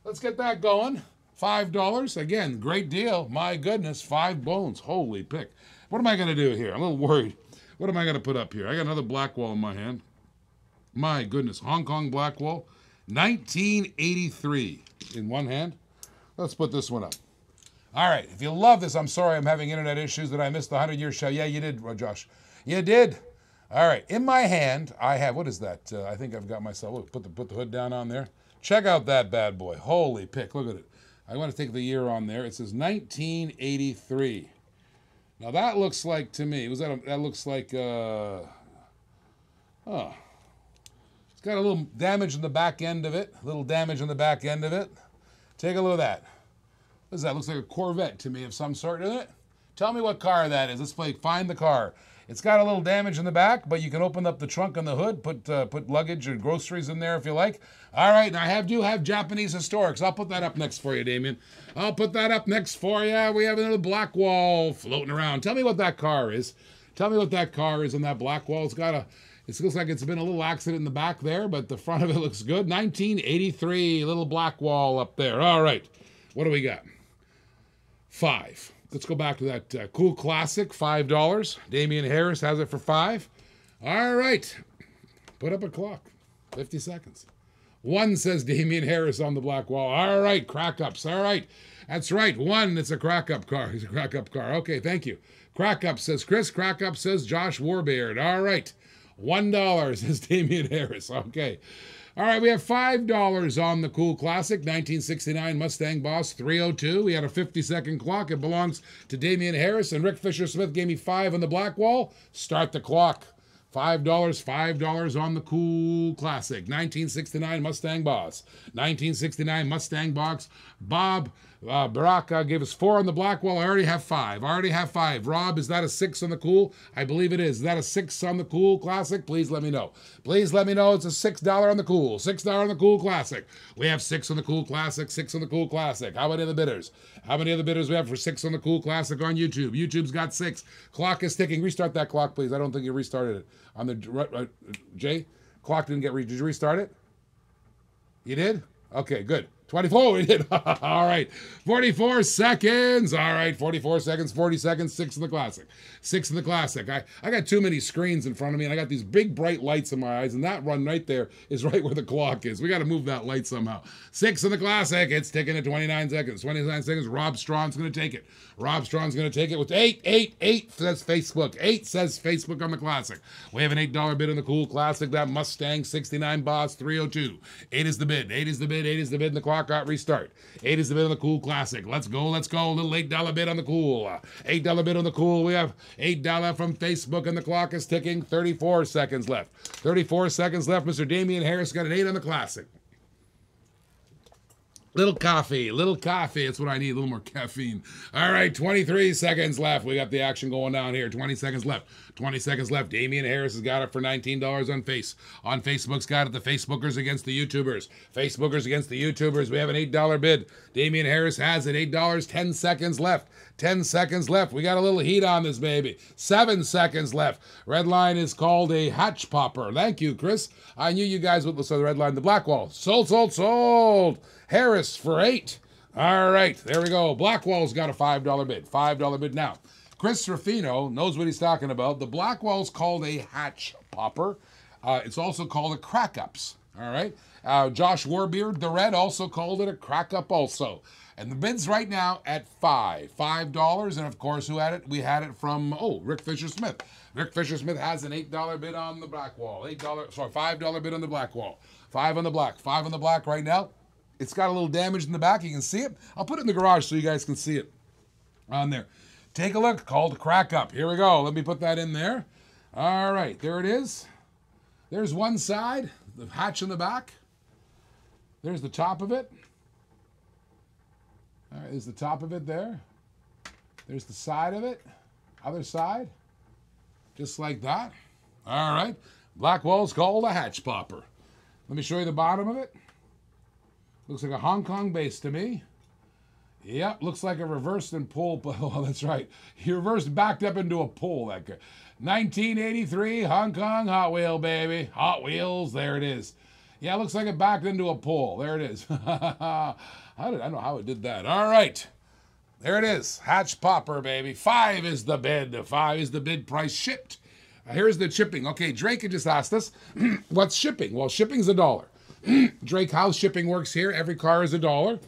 Let's get that going. $5. Again, great deal. My goodness. 5 bones. Holy pick. What am I going to do here? I'm a little worried. What am I going to put up here? I got another Blackwall in my hand. My goodness. Hong Kong Blackwall. 1983 in one hand. Let's put this one up. All right. If you love this, I'm sorry I'm having internet issues that I missed the 100-year show. Yeah, you did, Josh. You did. All right. In my hand, I have, what is that? I think I've got myself, look, put the hood down on there. Check out that bad boy. Holy pick. Look at it. I want to take the year on there. It says 1983. Now that looks like, to me, that looks like, oh. It's got a little damage in the back end of it. A little damage in the back end of it. Take a look at that. What is that? Looks like a Corvette to me of some sort, isn't it? Tell me what car that is. Let's play Find the Car. It's got a little damage in the back, but you can open up the trunk and the hood, put luggage or groceries in there if you like. All right, and I do have Japanese historics. I'll put that up next for you, Damien. I'll put that up next for you. We have another Blackwall floating around. Tell me what that car is. Tell me what that car is in that Blackwall. It looks like it's been a little accident in the back there, but the front of it looks good. 1983, little Blackwall up there. All right, what do we got? 5. Let's go back to that Cool Classic, $5. Damian Harris has it for 5. All right, put up a clock, 50 seconds. 1 says Damian Harris on the Blackwall. All right, crack-ups. All right, that's right. 1, it's a crack-up car. He's a crack-up car. Okay, thank you. Crack-up says Chris. Crack-up says Josh Warbeard. All right. $1 says Damian Harris. Okay. All right, we have $5 on the Cool Classic, 1969 Mustang Boss 302. We had a 50-second clock. It belongs to Damian Harris, and Rick Fisher-Smith gave me 5 on the Blackwall. Start the clock. $5 on the Cool Classic, 1969 Mustang Boss. 1969 Mustang Box. Bob Baraka gave us 4 on the Blackwall. I already have 5. Rob, is that a 6 on the Cool? I believe it is. Is that a 6 on the Cool Classic? Please let me know. Please let me know. It's a $6 on the Cool. $6 on the Cool Classic. We have 6 on the Cool Classic, 6 on the Cool Classic. How many other bidders? How many other bidders we have for 6 on the Cool Classic on YouTube? YouTube's got 6. Clock is ticking. Restart that clock, please. I don't think you restarted it. On the Jay, clock didn't get did you restart it? You did? Okay, good. 24, we did. All right. 44 seconds. All right, 44 seconds, 40 seconds, 6 in the Classic. 6 in the Classic. I got too many screens in front of me, and I got these big, bright lights in my eyes, and that run right there is right where the clock is. We got to move that light somehow. 6 in the Classic. It's ticking at 29 seconds. 29 seconds. Rob Strong's going to take it. Rob Strong's going to take it with 8 says Facebook. 8 says Facebook on the Classic. We have an $8 bid on the Cool Classic. That Mustang 69 Boss 302. 8 is the bid. 8 is the bid. 8 is the bid, and the clock got restart. 8 is the bid on the Cool Classic. Let's go. Let's go. A little $8 bid on the Cool. $8 bid on the Cool. We have $8 from Facebook, and the clock is ticking. 34 seconds left. 34 seconds left. Mr. Damian Harris got an 8 on the Classic. Little coffee. It's what I need. A little more caffeine. All right, 23 seconds left. We got the action going down here. 20 seconds left. 20 seconds left. Damian Harris has got it for $19 on Facebook's got it. The Facebookers against the YouTubers. Facebookers against the YouTubers. We have an $8 bid. Damian Harris has it. $8. 10 seconds left. 10 seconds left. We got a little heat on this baby. 7 seconds left. Red line is called a hatch popper. Thank you, Chris. I knew you guys would listen to the red line. The Blackwall. Sold. Harris for 8. All right, there we go. Blackwall's got a $5 bid. $5 bid now. Chris Ruffino knows what he's talking about. The Blackwall's called a hatch popper. It's also called a crack-ups. All right. Josh Warbeard, the red, also called it a crack-up also. And the bid's right now at $5. And, of course, who had it? We had it from, Rick Fisher-Smith. Rick Fisher-Smith has an $8 bid on the Blackwall. $5 bid on the Blackwall. 5 on the black. 5 on the black right now. It's got a little damage in the back. You can see it. I'll put it in the garage so you guys can see it. on there. Take a look, called Crack Up. Here we go. Let me put that in there. All right, there it is. There's one side, the hatch in the back. There's the top of it. All right, there's the top of it there. There's the side of it. Other side. Just like that. All right. Blackwall's called a hatch popper. Let me show you the bottom of it. Looks like a Hong Kong base to me. Yep, looks like a reversed and pulled. Oh, that's right. He reversed, backed up into a pull. That guy. 1983 Hong Kong Hot Wheel, baby. Hot Wheels, there it is. Yeah, looks like it backed into a pull. There it is. I don't know how it did that. All right. There it is. Hatch popper, baby. 5 is the bid. 5 is the bid price shipped. Here's the shipping. Okay, Drake had just asked us, what's shipping? Well, shipping's $1. Drake, how shipping works here, every car is $1.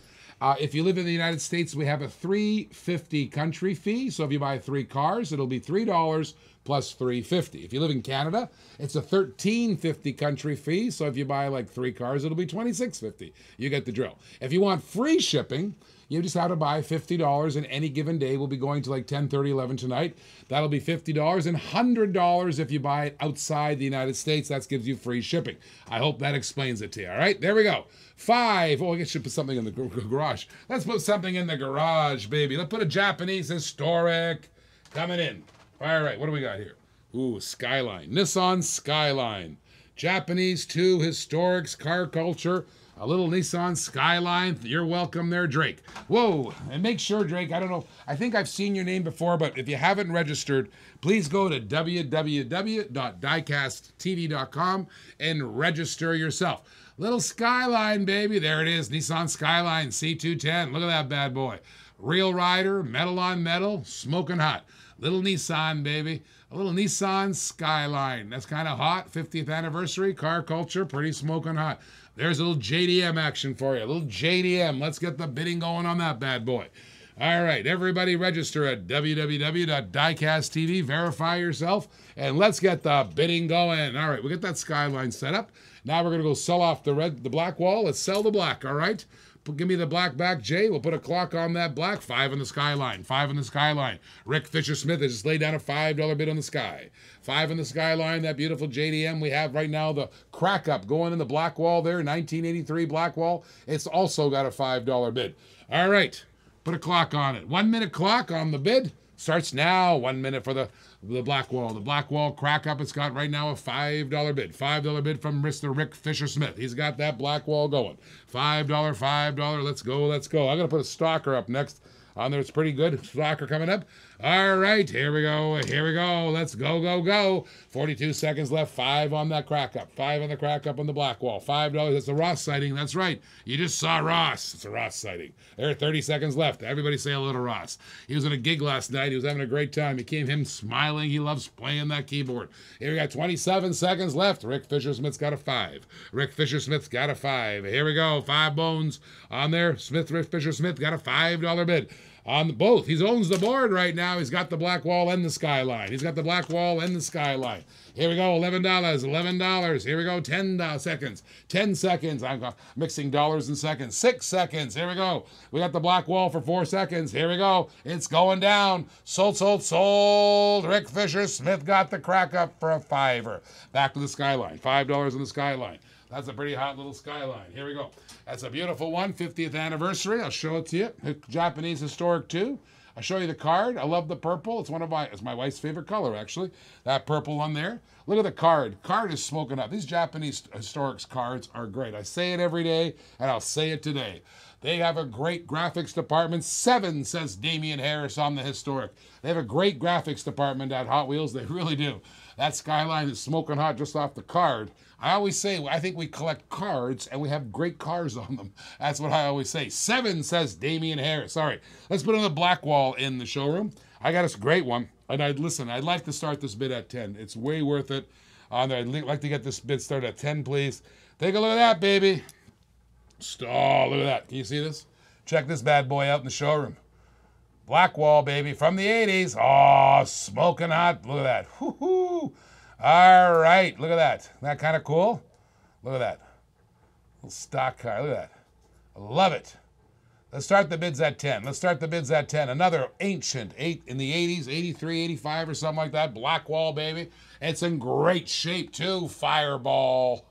If you live in the United States, we have a $3.50 country fee. So if you buy 3 cars, it'll be $3 plus $3.50. If you live in Canada, it's a $13.50 country fee. So if you buy like 3 cars, it'll be $26.50. You get the drill. If you want free shipping, you just have to buy $50, and any given day we'll be going to like 10, 30, 11 tonight. That'll be $50 and $100 if you buy it outside the United States. That gives you free shipping. I hope that explains it to you. All right, there we go. 5. Oh, I guess I should put something in the garage. Let's put something in the garage, baby. Let's put a Japanese historic coming in. All right, what do we got here? Ooh, Skyline. Nissan Skyline. Japanese 2 historics, car culture. A little Nissan Skyline. You're welcome there, Drake. Whoa. And make sure, Drake, I don't know. I think I've seen your name before, but if you haven't registered, please go to www.DiecastTV.com and register yourself. Little Skyline, baby. There it is. Nissan Skyline C210. Look at that bad boy. Real rider, metal on metal, smoking hot. Little Nissan, baby. A little Nissan Skyline. That's kind of hot. 50th anniversary, car culture, pretty smoking hot. There's a little JDM action for you. A little JDM. Let's get the bidding going on that bad boy. All right, everybody register at www.DiecastTV. Verify yourself, and let's get the bidding going. All right, we get that Skyline set up. Now we're going to go sell off the black wall. Let's sell the black, all right? Give me the black back, Jay. We'll put a clock on that black. 5 on the Skyline. 5 on the Skyline. Rick Fisher-Smith has just laid down a $5 bid on the Sky. 5 on the Skyline. That beautiful JDM we have right now. The crack up going in the black wall there. 1983 black wall. It's also got a $5 bid. All right. Put a clock on it. 1 minute clock on the bid. Starts now. 1 minute for the black wall. The black wall crack up. It's got right now a $5 bid. $5 bid from Mr. Rick Fisher-Smith. He's got that black wall going. $5, $5. Let's go, let's go. I'm going to put a stalker up next on there. It's pretty good. Stalker coming up. All right, here we go. Here we go. Let's go, go, go. 42 seconds left. 5 on that crack up. 5 on the crack up on the black wall. $5. That's the Ross sighting. That's right. You just saw Ross. It's a Ross sighting. There are 30 seconds left. Everybody say hello to Ross. He was at a gig last night. He was having a great time. He came him smiling. He loves playing that keyboard. Here we got 27 seconds left. Rick Fisher-Smith's got a 5. Rick Fisher-Smith's got a 5. Here we go. 5 bones on there. Rick Fisher-Smith got a $5 bid. On both. He owns the board right now. He's got the black wall and the Skyline. He's got the black wall and the Skyline. Here we go. $11. $11. Here we go. 10 seconds. 10 seconds. I'm mixing dollars and seconds. 6 seconds. Here we go. We got the black wall for 4 seconds. Here we go. It's going down. Sold, sold, sold. Rick Fisher-Smith got the crack up for a $5. Back to the Skyline. $5 on the Skyline. That's a pretty hot little Skyline. Here we go. That's a beautiful one. 50th anniversary. I'll show it to you. Japanese historic too. I'll show you the card. I love the purple. It's my wife's favorite color, actually. That purple one there. Look at the card. Card is smoking up. These Japanese historics cards are great. I say it every day, and I'll say it today. They have a great graphics department. 7, says Damian Harris on the historic. They have a great graphics department at Hot Wheels. They really do. That Skyline is smoking hot just off the card. I always say, I think we collect cards and we have great cars on them. That's what I always say. 7, says Damian Harris. All right, let's put on the black wall in the showroom. I got us a great one. And I'd like to start this bid at 10. It's way worth it. I'd like to get this bid started at 10, please. Take a look at that, baby. Oh, look at that. Can you see this? Check this bad boy out in the showroom. Black wall, baby, from the 80s. Oh, smoking hot. Look at that. Woo-hoo. All right, look at that. Isn't that kind of cool? Look at that. Little stock car. Look at that. I love it. Let's start the bids at 10. Let's start the bids at 10. Another ancient, in the 80s, 83, 85 or something like that. Blackwall, baby. It's in great shape, too. Fireball.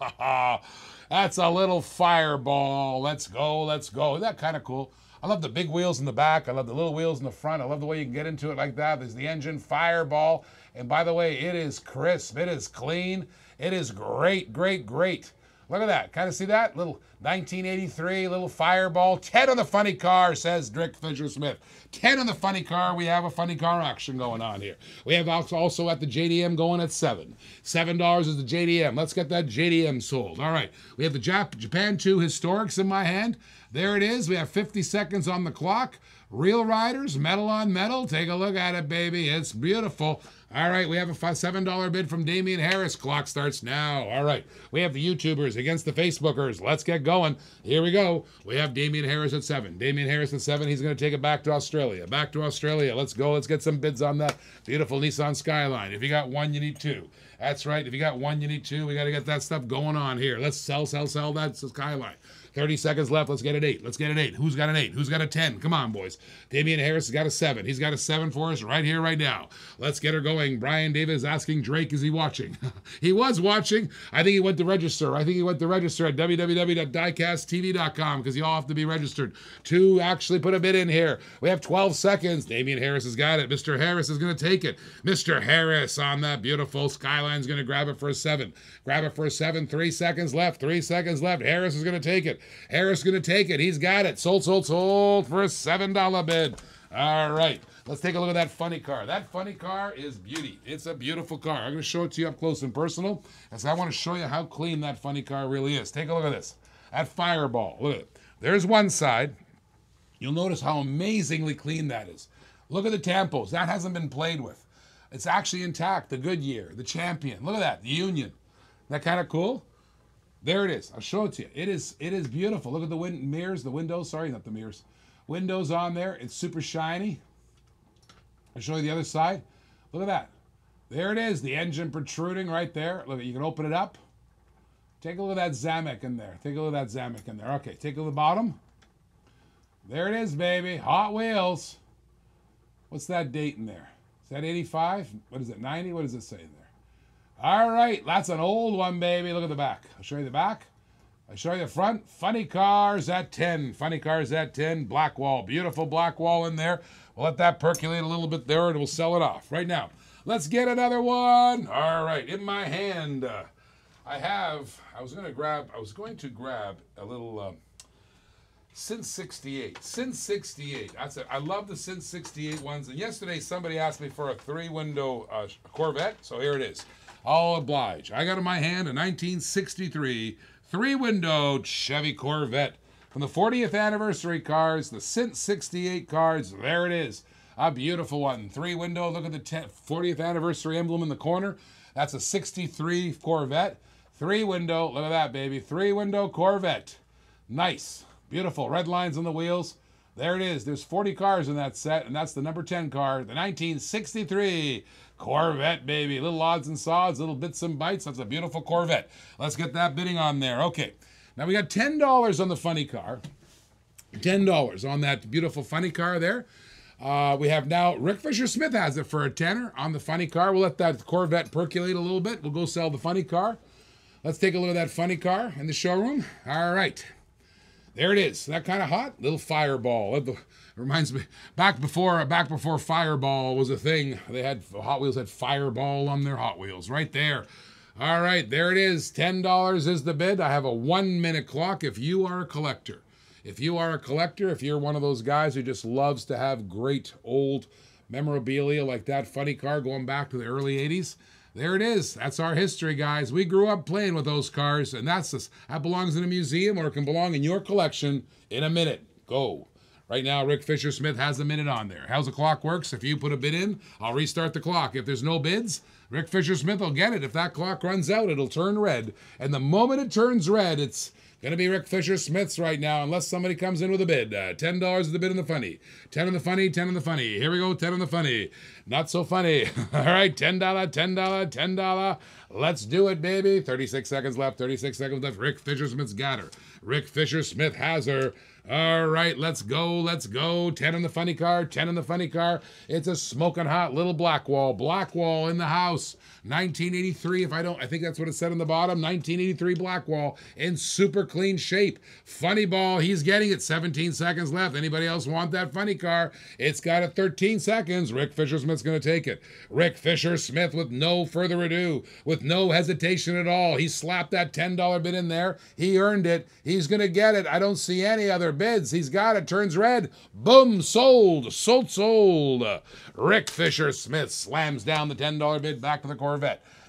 That's a little fireball. Let's go, let's go. Isn't that kind of cool? I love the big wheels in the back. I love the little wheels in the front. I love the way you can get into it like that. There's the engine, fireball. And by the way, it is crisp. It is clean. It is great, great, great. Look at that. Kind of see that? Little 1983, little fireball. 10 on the funny car, says Rick Fisher-Smith. 10 on the funny car. We have a funny car action going on here. We have also at the JDM going at 7. $7 is the JDM. Let's get that JDM sold. All right. We have the Japan 2 Historics in my hand. There it is. We have 50 seconds on the clock. Real Riders, metal on metal. Take a look at it, baby. It's beautiful. All right, we have a $7 bid from Damian Harris. Clock starts now. All right, we have the YouTubers against the Facebookers. Let's get going. Here we go. We have Damian Harris at 7. Damian Harris at 7. He's going to take it back to Australia. Back to Australia. Let's go. Let's get some bids on that beautiful Nissan Skyline. If you got one, you need two. That's right. If you got one, you need two. We got to get that stuff going on here. Let's sell that Skyline. 30 seconds left. Let's get it 8. Let's get it 8. Who's got an 8? Who's got a 10? Come on, boys. Damian Harris has got a 7. He's got a 7 for us right here, right now. Let's get her going. Brian David is asking Drake, is he watching? He was watching. I think he went to register. I think he went to register at www.DiecastTV.com because you all have to be registered to actually put a bid in here. We have 12 seconds. Damian Harris has got it. Mr. Harris is going to take it. Mr. Harris on that beautiful Skyline is going to grab it for a 7. Grab it for a 7. 3 seconds left. 3 seconds left. Harris is going to take it. Harris going to take it. He's got it. Sold for a $7 bid. All right. Let's take a look at that funny car. That funny car is beauty. It's a beautiful car. I'm going to show it to you up close and personal, as I want to show you how clean that funny car really is. Take a look at this. That fireball. Look at it. There's one side. You'll notice how amazingly clean that is. Look at the tampos. That hasn't been played with. It's actually intact. The Goodyear, the Champion. Look at that. The Union. Isn't that kind of cool? There it is. I'll show it to you. It is beautiful. Look at the mirrors, the windows. Sorry, not the mirrors. Windows on there. It's super shiny. I'll show you the other side. Look at that. There it is. The engine protruding right there. Look, you can open it up. Take a look at that Zamek in there. Take a look at that Zamek in there. Okay, take a look at the bottom. There it is, baby. Hot Wheels. What's that date in there? Is that 85? What is it, 90? What does it say in there? All right, that's an old one, baby. Look at the back. I'll show you the back. I'll show you the front. Funny cars at 10. Funny cars at 10. Blackwall. Beautiful Blackwall in there. We'll let that percolate a little bit there and we'll sell it off right now. Let's get another one. All right, in my hand, I was going to grab a little Since 68. Since 68. That's it. I love the Since 68 ones. And yesterday somebody asked me for a 3-window Corvette, so here it is. I'll oblige. I got in my hand a 1963 3-window Chevy Corvette. From the 40th anniversary cars, the Since 68 cars, there it is. A beautiful one. 3-window, look at the 40th anniversary emblem in the corner. That's a 63 Corvette. 3-window, look at that, baby. 3-window Corvette. Nice. Beautiful. Red lines on the wheels. There it is. There's 40 cars in that set, and that's the number 10 car, the 1963 Corvette, baby. Little odds and sods, little bits and bytes. That's a beautiful Corvette. Let's get that bidding on there. Okay. Now we got $10 on the funny car. $10 on that beautiful funny car there. We have now, Rick Fisher-Smith has it for a tenner on the funny car. We'll let that Corvette percolate a little bit. We'll go sell the funny car. Let's take a look at that funny car in the showroom. All right. There it is. That kind of hot? Little fireball. It reminds me, back before Fireball was a thing, Hot Wheels had Fireball on their Hot Wheels. Right there. All right, there it is. $10 is the bid. I have a 1-minute clock if you are a collector. If you are a collector, if you're one of those guys who just loves to have great old memorabilia like that funny car going back to the early 80s, there it is. That's our history, guys. We grew up playing with those cars, and that belongs in a museum or it can belong in your collection in a minute. Go. Right now, Rick Fisher-Smith has a minute on there. How's the clock works? If you put a bid in, I'll restart the clock. If there's no bids, Rick Fisher-Smith will get it. If that clock runs out, it'll turn red. And the moment it turns red, it's going to be Rick Fisher-Smith's right now, unless somebody comes in with a bid. $10 is the bid on the funny. 10 on the funny, 10 on the funny. Here we go, 10 on the funny. Not so funny. All right, $10, $10, $10. Let's do it, baby. 36 seconds left, 36 seconds left. Rick Fisher-Smith's got her. Rick Fisher-Smith has her. All right, let's go, let's go. 10 in the funny car, 10 in the funny car. It's a smoking hot little Blackwall in the house. 1983, I think that's what it said on the bottom. 1983 Blackwall in super clean shape. Funny ball, he's getting it. 17 seconds left. Anybody else want that funny car? It's got it 13 seconds. Rick Fisher-Smith's going to take it. Rick Fisher-Smith with no further ado, with no hesitation at all. He slapped that $10 bid in there. He earned it. He's going to get it. I don't see any other bids. He's got it. Turns red. Boom. Sold. Sold. Rick Fisher-Smith slams down the $10 bid back to the Corvette.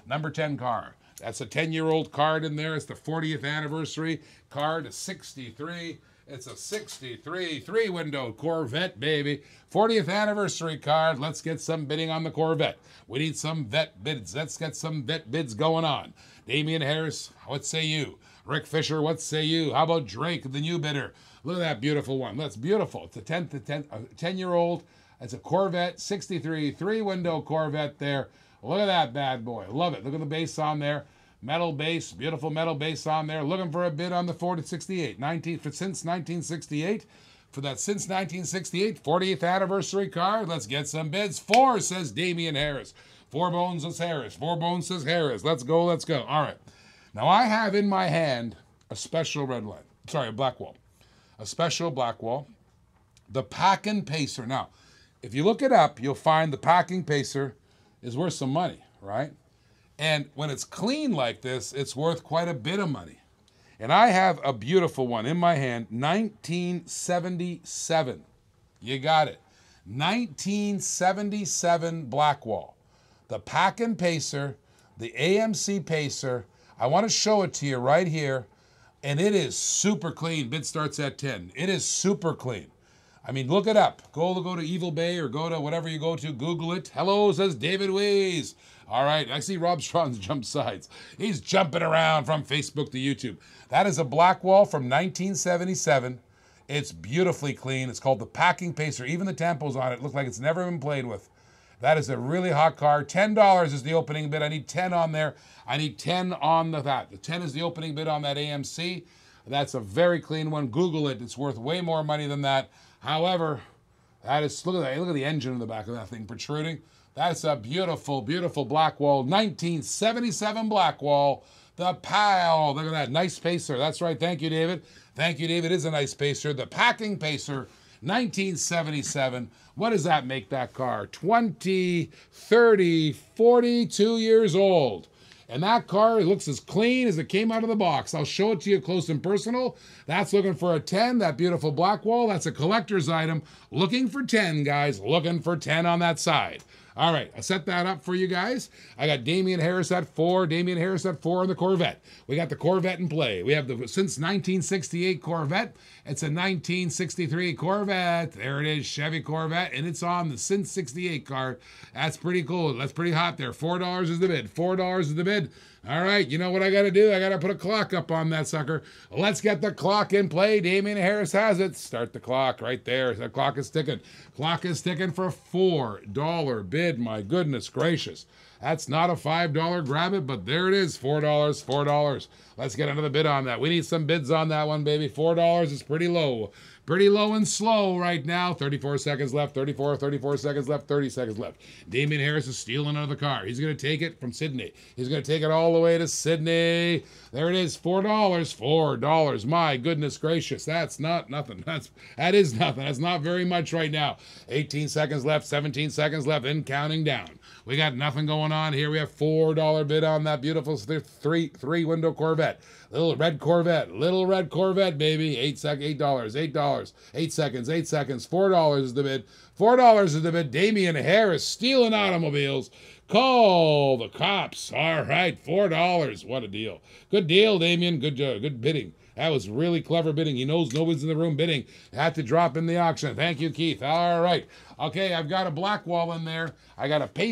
Number 10 car. That's a 10-year-old card in there. It's the 40th anniversary card. 63. It's a 63 three-window Corvette, baby. 40th anniversary card. Let's get some bidding on the Corvette. We need some vet bids. Let's get some vet bids going on. Damian Harris, what say you? Rick Fisher, what say you? How about Drake, the new bidder? Look at that beautiful one. That's beautiful. It's a 10-year-old. It's a Corvette, 63 three-window Corvette there. Look at that bad boy. Love it. Look at the base on there. Metal base, beautiful metal base on there. Looking for a bid on the Ford at 68. Since 1968. For that since 1968 40th anniversary car, let's get some bids. 4, says Damian Harris. 4 bones says Harris. 4 bones says Harris. Let's go, let's go. All right. Now I have in my hand a special red line. Sorry, a Blackwall. A special Blackwall. The Packin' Pacer. Now, if you look it up, you'll find the Packin' Pacer is worth some money, right? And when it's clean like this, it's worth quite a bit of money. And I have a beautiful one in my hand, 1977. You got it. 1977 Blackwall. The Packin' Pacer, the AMC Pacer. I want to show it to you right here. And it is super clean. Bid starts at 10. It is super clean. I mean, look it up. Go to Evil Bay or go to whatever you go to. Google it. Hello, says David Weiss. All right. I see Rob Strawn's jump sides. He's jumping around from Facebook to YouTube. That is a Blackwall from 1977. It's beautifully clean. It's called the Packin' Pacer. Even the tempos on it look like it's never been played with. That is a really hot car. $10 is the opening bid. I need 10 on there. I need 10 on that. The 10 is the opening bid on that AMC. That's a very clean one. Google it. It's worth way more money than that. However, that is, look at the engine in the back of that thing protruding. That's a beautiful, beautiful Blackwall. 1977 Blackwall. The PAL. Look at that. Nice pacer. That's right. Thank you, David. Thank you, David. It is a nice pacer. The Packin' Pacer, 1977. What does that make that car? 20, 30, 42 years old. And that car looks as clean as it came out of the box. I'll show it to you close and personal. That's looking for a 10, that beautiful Blackwall. That's a collector's item. Looking for 10, guys. Looking for 10 on that side. All right, I set that up for you guys. I got Damian Harris at 4. Damian Harris at 4 on the Corvette. We got the Corvette in play. We have the since 1968 Corvette. It's a 1963 Corvette. There it is, Chevy Corvette, and it's on the since 68 card. That's pretty cool. That's pretty hot there. $4 is the bid. $4 is the bid. All right, you know what I got to do? I got to put a clock up on that sucker. Let's get the clock in play. Damian Harris has it. Start the clock right there. The clock is ticking. Clock is ticking for $4 bid. My goodness gracious. That's not a $5 grab it, but there it is. $4, $4. Let's get another bid on that. We need some bids on that one, baby. $4 is pretty low. Pretty low and slow right now. 34 seconds left. 34 seconds left. 30 seconds left. Damian Harris is stealing another car. He's going to take it from Sydney. He's going to take it all the way to Sydney. There it is. $4. $4. My goodness gracious. That's not nothing. That is nothing. That's not very much right now. 18 seconds left. 17 seconds left. And counting down. We got nothing going on here. We have $4 bid on that beautiful three-window Corvette. Little red Corvette, baby. $8, $8, 8 seconds, 8 seconds. $4 is the bid. $4 is the bid. Damian Harris stealing automobiles. Call the cops. All right, $4. What a deal. Good deal, Damian. Good bidding. That was really clever bidding. He knows nobody's in the room bidding. Had to drop in the auction. Thank you, Keith. All right. Okay, I've got a Blackwall in there. I got a I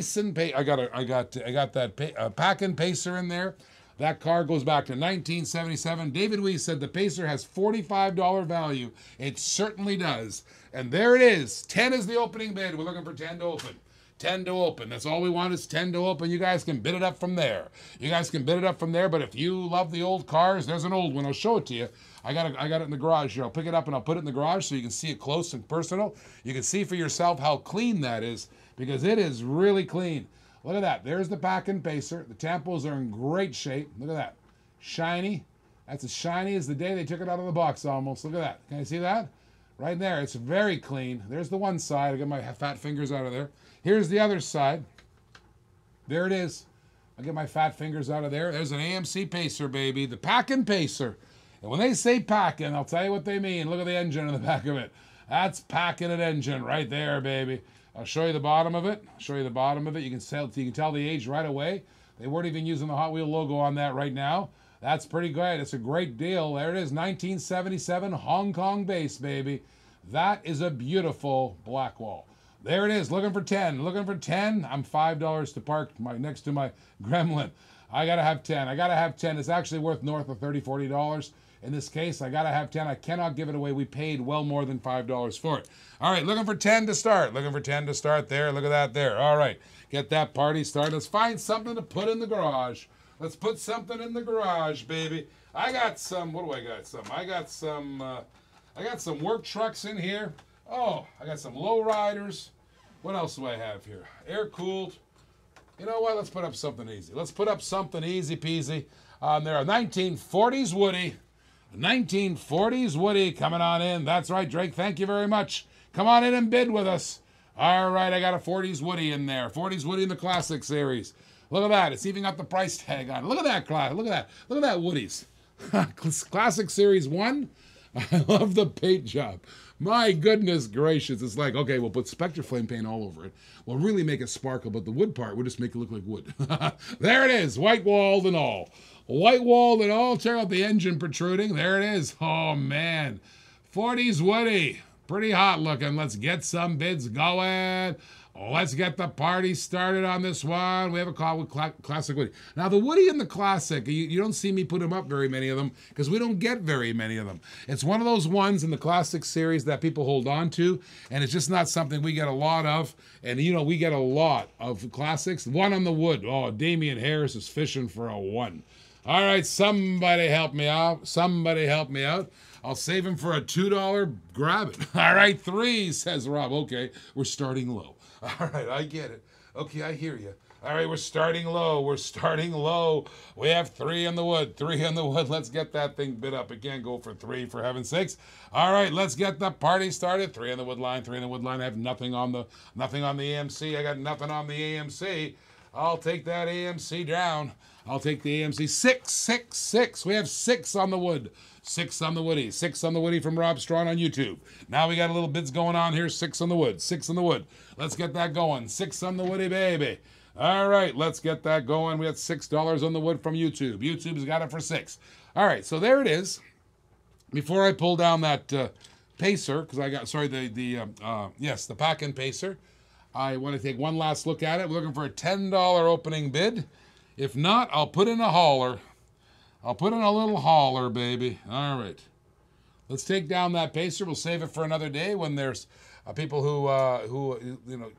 got that Packin' Pacer in there. That car goes back to 1977. David Weiss said the Pacer has $45 value. It certainly does. And there it is. 10 is the opening bid. We're looking for 10 to open. 10 to open. That's all we want is 10 to open. You guys can bid it up from there. You guys can bid it up from there, but if you love the old cars, there's an old one. I'll show it to you. I got it in the garage here. I'll pick it up and I'll put it in the garage so you can see it close and personal. You can see for yourself how clean that is, because it is really clean. Look at that. There's the pack and pacer. The tampos are in great shape. Look at that. Shiny. That's as shiny as the day they took it out of the box almost. Look at that. Can you see that? Right there. It's very clean. There's the one side. I got my fat fingers out of there. Here's the other side. There it is. I'll get my fat fingers out of there. There's an AMC Pacer, baby. The pack and pacer. And when they say packing, I'll tell you what they mean. Look at the engine on the back of it. That's packing an engine right there, baby. I'll show you the bottom of it. I'll show you the bottom of it. You can tell the age right away. They weren't even using the Hot Wheel logo on that right now. That's pretty great. It's a great deal. There it is, 1977 Hong Kong base, baby. That is a beautiful black wall. There it is, looking for 10. Looking for 10. I'm $5 to park next to my Gremlin. I got to have 10. I got to have 10. It's actually worth north of $30, $40. In this case, I got to have 10. I cannot give it away. We paid well more than $5 for it. All right, looking for 10 to start. Looking for 10 to start there. Look at that there. All right, get that party started. Let's find something to put in the garage. Let's put something in the garage, baby. I got some, what do I got? I got some work trucks in here. Oh, I got some low riders. What else do I have here? Air cooled. You know what? Let's put up something easy. Let's put up something easy peasy. There are 1940s Woody. 1940s Woody coming on in. That's right, Drake. Thank you very much. Come on in and bid with us. All right, I got a 40s Woody in there. 40s Woody in the Classic Series. Look at that. It's even got the price tag on it. Look at that, Clyde. Look at that. Look at that Woodies. Classic Series 1. I love the paint job. My goodness gracious. It's like, okay, we'll put Spectre Flame paint all over it. We'll really make it sparkle, but the wood part, we'll just make it look like wood. There it is. White-walled and all. White-walled and all. Check out the engine protruding. There it is. Oh, man. 40s Woody. Pretty hot looking. Let's get some bids going. Let's get the party started on this one. We have a call with Classic Woody. Now, the Woody and the Classic, you don't see me put them up very many of them because we don't get very many of them. It's one of those ones in the Classic series that people hold on to, and it's just not something we get a lot of. And, you know, we get a lot of Classics. One on the wood. Oh, Damian Harris is fishing for a 1. All right, somebody help me out. Somebody help me out. I'll save him for a $2 grab it. All right, 3, says Rob. Okay, we're starting low. All right, I get it. Okay, I hear you. All right, we're starting low. We're starting low. We have 3 in the wood. 3 in the wood. Let's get that thing bid up. It can't go for 3, for heaven's sakes. All right, let's get the party started. 3 in the wood line. 3 in the wood line. I have nothing on the AMC. I got nothing on the AMC. I'll take that AMC down. I'll take the AMC. 6, 6, 6. We have 6 on the wood. 6 on the Woody. 6 on the Woody from Rob Strawn on YouTube. Now we got a little bids going on here. 6 on the wood. 6 on the wood. Let's get that going. 6 on the Woody, baby. All right, let's get that going. We had $6 on the wood from YouTube. YouTube's got it for 6. All right, so there it is. Before I pull down that Pacer, because I got, sorry, the pack and Pacer, I want to take one last look at it. We're looking for a $10 opening bid. If not, I'll put in a hauler. I'll put in a little hauler, baby. All right. Let's take down that Pacer. We'll save it for another day when there's people who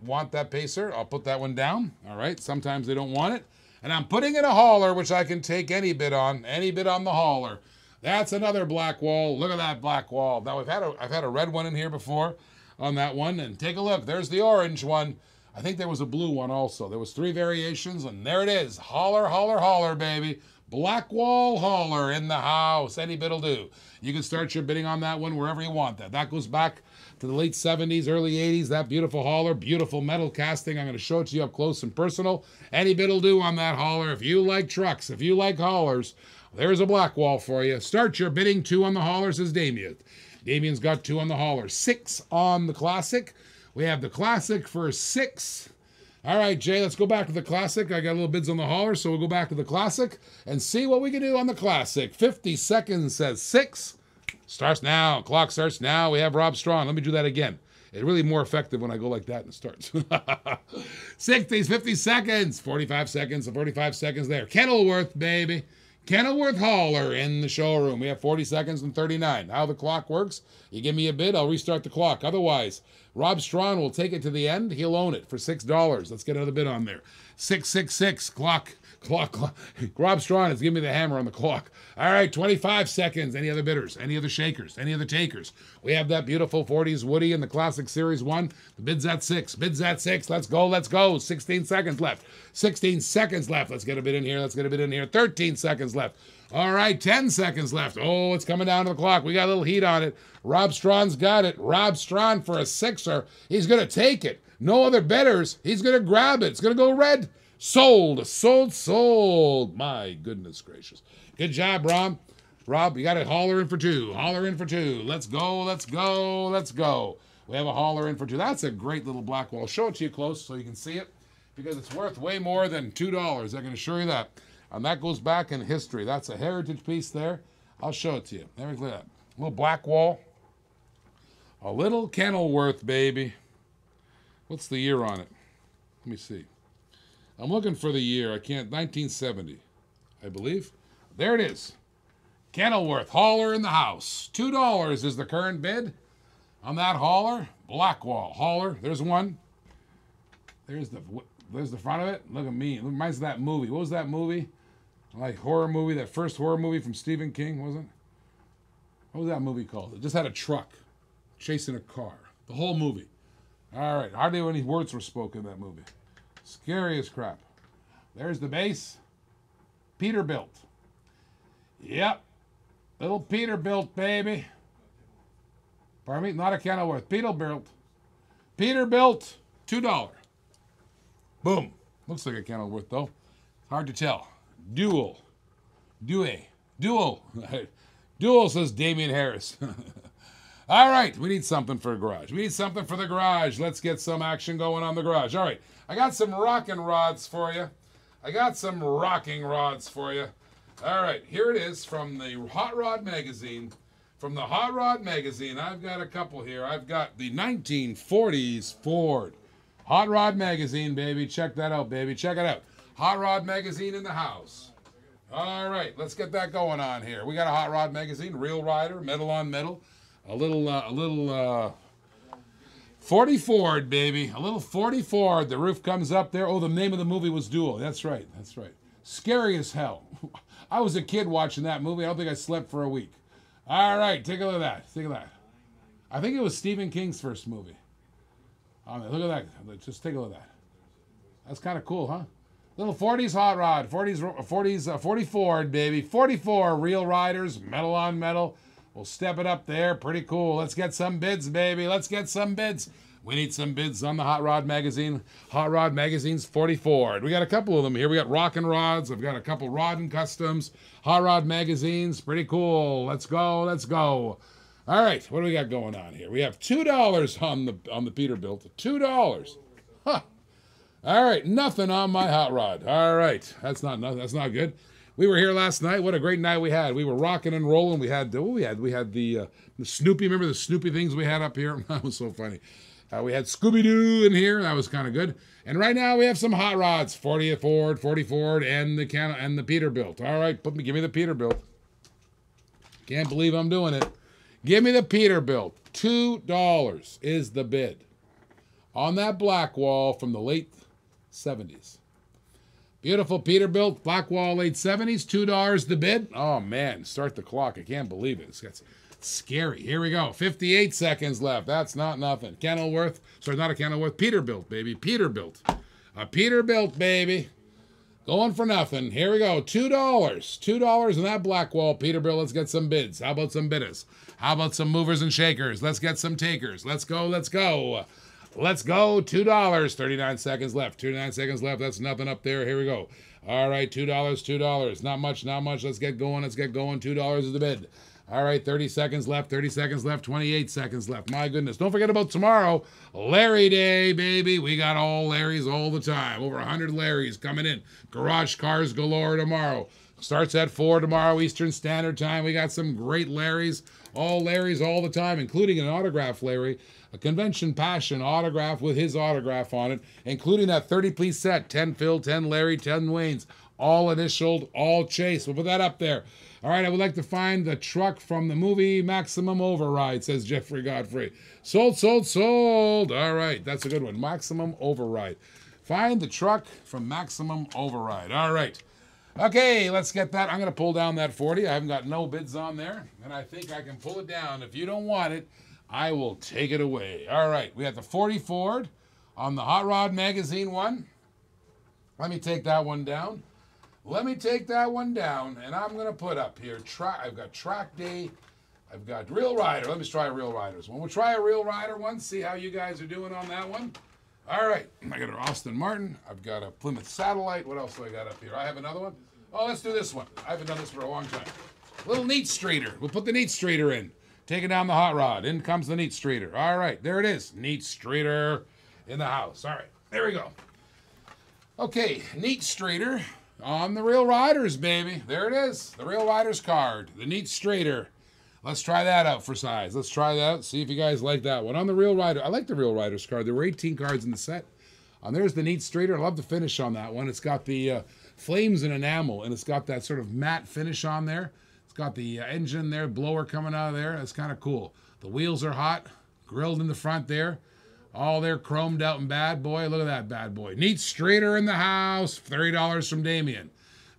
want that Pacer. I'll put that one down. All right. Sometimes they don't want it. And I'm putting in a hauler, which I can take any bid on. Any bid on the hauler. That's another black wall. Look at that black wall. Now, I've had a red one in here before on that one. And take a look. There's the orange one. I think there was a blue one also. There was 3 variations, and there it is. Holler, holler, holler, baby. Black wall hauler in the house. Any bid will do. You can start your bidding on that one wherever you want that. That goes back to the late 70s, early 80s. That beautiful hauler, beautiful metal casting. I'm going to show it to you up close and personal. Any bid will do on that hauler. If you like trucks, if you like haulers, there's a black wall for you. Start your bidding. 2 on the hauler, says Damien. Damien's got 2 on the hauler. 6 on the Classic. We have the Classic for 6. All right, Jay, let's go back to the Classic. I got a little bids on the hauler, so we'll go back to the Classic and see what we can do on the Classic. 50 seconds says 6. Starts now. Clock starts now. We have Rob Strawn. Let me do that again. It's really more effective when I go like that and it starts. 60s, 50 seconds. 45 seconds, 45 seconds there. Kenilworth, baby. Kenilworth hauler in the showroom. We have 40 seconds and 39. How the clock works, you give me a bid, I'll restart the clock. Otherwise, Rob Strawn will take it to the end. He'll own it for $6. Let's get another bid on there. 666 clock. Rob Strawn is giving me the hammer on the clock. All right, 25 seconds. Any other bidders? Any other shakers? Any other takers? We have that beautiful 40s Woody in the Classic Series 1. The bid's at 6. Bid's at 6. Let's go. Let's go. 16 seconds left. 16 seconds left. Let's get a bid in here. Let's get a bid in here. 13 seconds left. All right, 10 seconds left. Oh, it's coming down to the clock. We got a little heat on it. Rob Strawn's got it. Rob Strawn for a sixer. He's going to take it. No other bidders. He's going to grab it. It's going to go red. Sold, sold, sold. My goodness gracious. Good job, Rob. Rob, you got to holler in for 2. Holler in for 2. Let's go, let's go, let's go. We have a holler in for 2. That's a great little black wall. Show it to you close so you can see it because it's worth way more than $2. I can assure you that. And that goes back in history. That's a heritage piece there. I'll show it to you. There we go. A little black wall. A little Kenilworth, baby. What's the year on it? Let me see. I'm looking for the year. I can't. 1970, I believe. There it is. Kenilworth, hauler in the house. $2 is the current bid on that hauler. Blackwall, hauler. There's one. There's the front of it. Look at me. It reminds me of that movie. What was that movie? Like horror movie, that first horror movie from Stephen King, wasn't it? What was that movie called? It just had a truck chasing a car. The whole movie. All right. Hardly any words were spoken in that movie. Scary as crap. There's the base. Peterbilt. Yep. Little Peterbilt, baby. Pardon me? Not a Kenilworth. Peterbilt. Peterbilt. $2. Boom. Looks like a Kenilworth, though. Hard to tell. Dual. Dual, says Damian Harris. All right, we need something for a garage. We need something for the garage. Let's get some action going on the garage. All right, I got some rocking rods for you. All right, here it is from the Hot Rod Magazine. From the Hot Rod Magazine, I've got a couple here. I've got the 1940s Ford. Hot Rod Magazine, baby. Check that out, baby. Check it out. Hot Rod Magazine in the house. All right, let's get that going on here. We got a Hot Rod Magazine, real rider, metal on metal. A little 40 Ford, baby. A little 40 Ford. The roof comes up there. Oh, the name of the movie was Duel. That's right. That's right. Scary as hell. I was a kid watching that movie. I don't think I slept for a week. All right, take a look at that. Take a look at that. I think it was Stephen King's first movie. Look at that. Just take a look at that. That's kind of cool, huh? Little 40s hot rod. 40 Ford, baby. 44 real riders, metal on metal. We'll step it up there. Pretty cool. Let's get some bids, baby. Let's get some bids. We need some bids on the Hot Rod Magazine. Hot Rod Magazine's 40 Ford. We got a couple of them here. We got Rockin' Rods. I've got a couple Rod and Customs. Hot Rod Magazines. Pretty cool. Let's go. Let's go. All right. What do we got going on here? We have $2 on the Peterbilt. $2. Huh. All right. Nothing on my hot rod. All right. That's not good. We were here last night. What a great night we had. We were rocking and rolling. We had the Snoopy. Remember the Snoopy things we had up here? That was so funny. We had Scooby-Doo in here. That was kind of good. And right now we have some hot rods. 40 Ford, and the Peterbilt. All right, give me the Peterbilt. Can't believe I'm doing it. Give me the Peterbilt. $2 is the bid on that black wall from the late 70s. Beautiful Peterbilt, black wall, late 70s, $2 the bid. Oh, man, start the clock. I can't believe it. It's scary. Here we go. 58 seconds left. That's not nothing. Kenilworth. Sorry, not a Kenilworth. Peterbilt, baby. Peterbilt. A Peterbilt, baby. Going for nothing. Here we go. $2. $2 in that black wall, Peterbilt. Let's get some bids. How about some bidders? How about some movers and shakers? Let's get some takers. Let's go. Let's go. Let's go. $2. 39 seconds left. 39 seconds left. That's nothing up there. Here we go. All right. $2. $2. Not much. Not much. Let's get going. Let's get going. $2 is the bid. All right, 30 seconds left, 30 seconds left, 28 seconds left. My goodness. Don't forget about tomorrow, Larry Day, baby. We got all Larrys all the time. Over 100 Larrys coming in. Garage cars galore tomorrow. Starts at 4 tomorrow, Eastern Standard Time. We got some great Larrys all the time, including an autograph Larry, a Convention Passion autograph with his autograph on it, including that 30-piece set, 10 Phil, 10 Larry, 10 Waynes. all initialed, all chase. We'll put that up there. All right, I would like to find the truck from the movie Maximum Override, says Jeffrey Godfrey. Sold, sold, sold. All right, that's a good one. Maximum Override. Find the truck from Maximum Override. All right. Okay, let's get that. I'm going to pull down that 40. I haven't got no bids on there, and I think I can pull it down. If you don't want it, I will take it away. All right, we have the 40 Ford on the Hot Rod Magazine one. Let me take that one down. Let me take that one down, and I'm going to put up here, I've got Track Day, I've got Real Rider. Let me try a Real Riders one. We'll try a Real Rider one, see how you guys are doing on that one. All right, I got an Austin Martin. I've got a Plymouth Satellite. What else do I got up here? I have another one. Oh, let's do this one. I haven't done this for a long time. Little Neat Streeter. We'll put the Neat Streeter in. Taking down the hot rod. In comes the Neat Streeter. All right, there it is. Neat Streeter in the house. All right, there we go. Okay, Neat Streeter on the Real Riders, baby. There it is. The Real Riders card. The Neat Streeter. Let's try that out for size. Let's try that out. See if you guys like that one. On the Real Rider, I like the Real Riders card. There were 18 cards in the set. There's the Neat Streeter. I love the finish on that one. It's got the flames and enamel, and it's got that sort of matte finish on there. It's got the engine there, blower coming out of there. That's kind of cool. The wheels are hot, grilled in the front there. All there chromed out and bad boy. Look at that bad boy. Neat Streeter in the house. $30 from Damien.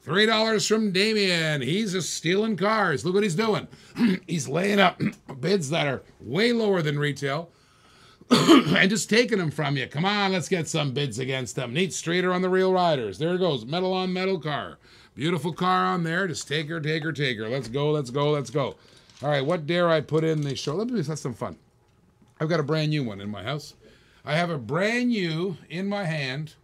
$3 from Damien. He's just stealing cars. Look what he's doing. He's laying up bids that are way lower than retail and just taking them from you. Come on, let's get some bids against them. Neat Streeter on the Real Riders. There it goes. Metal on metal car. Beautiful car on there. Just take her, take her, take her. Let's go, let's go, let's go. All right, what dare I put in the show? Let's have some fun. I've got a brand new one in my house. I have a brand new, in my hand,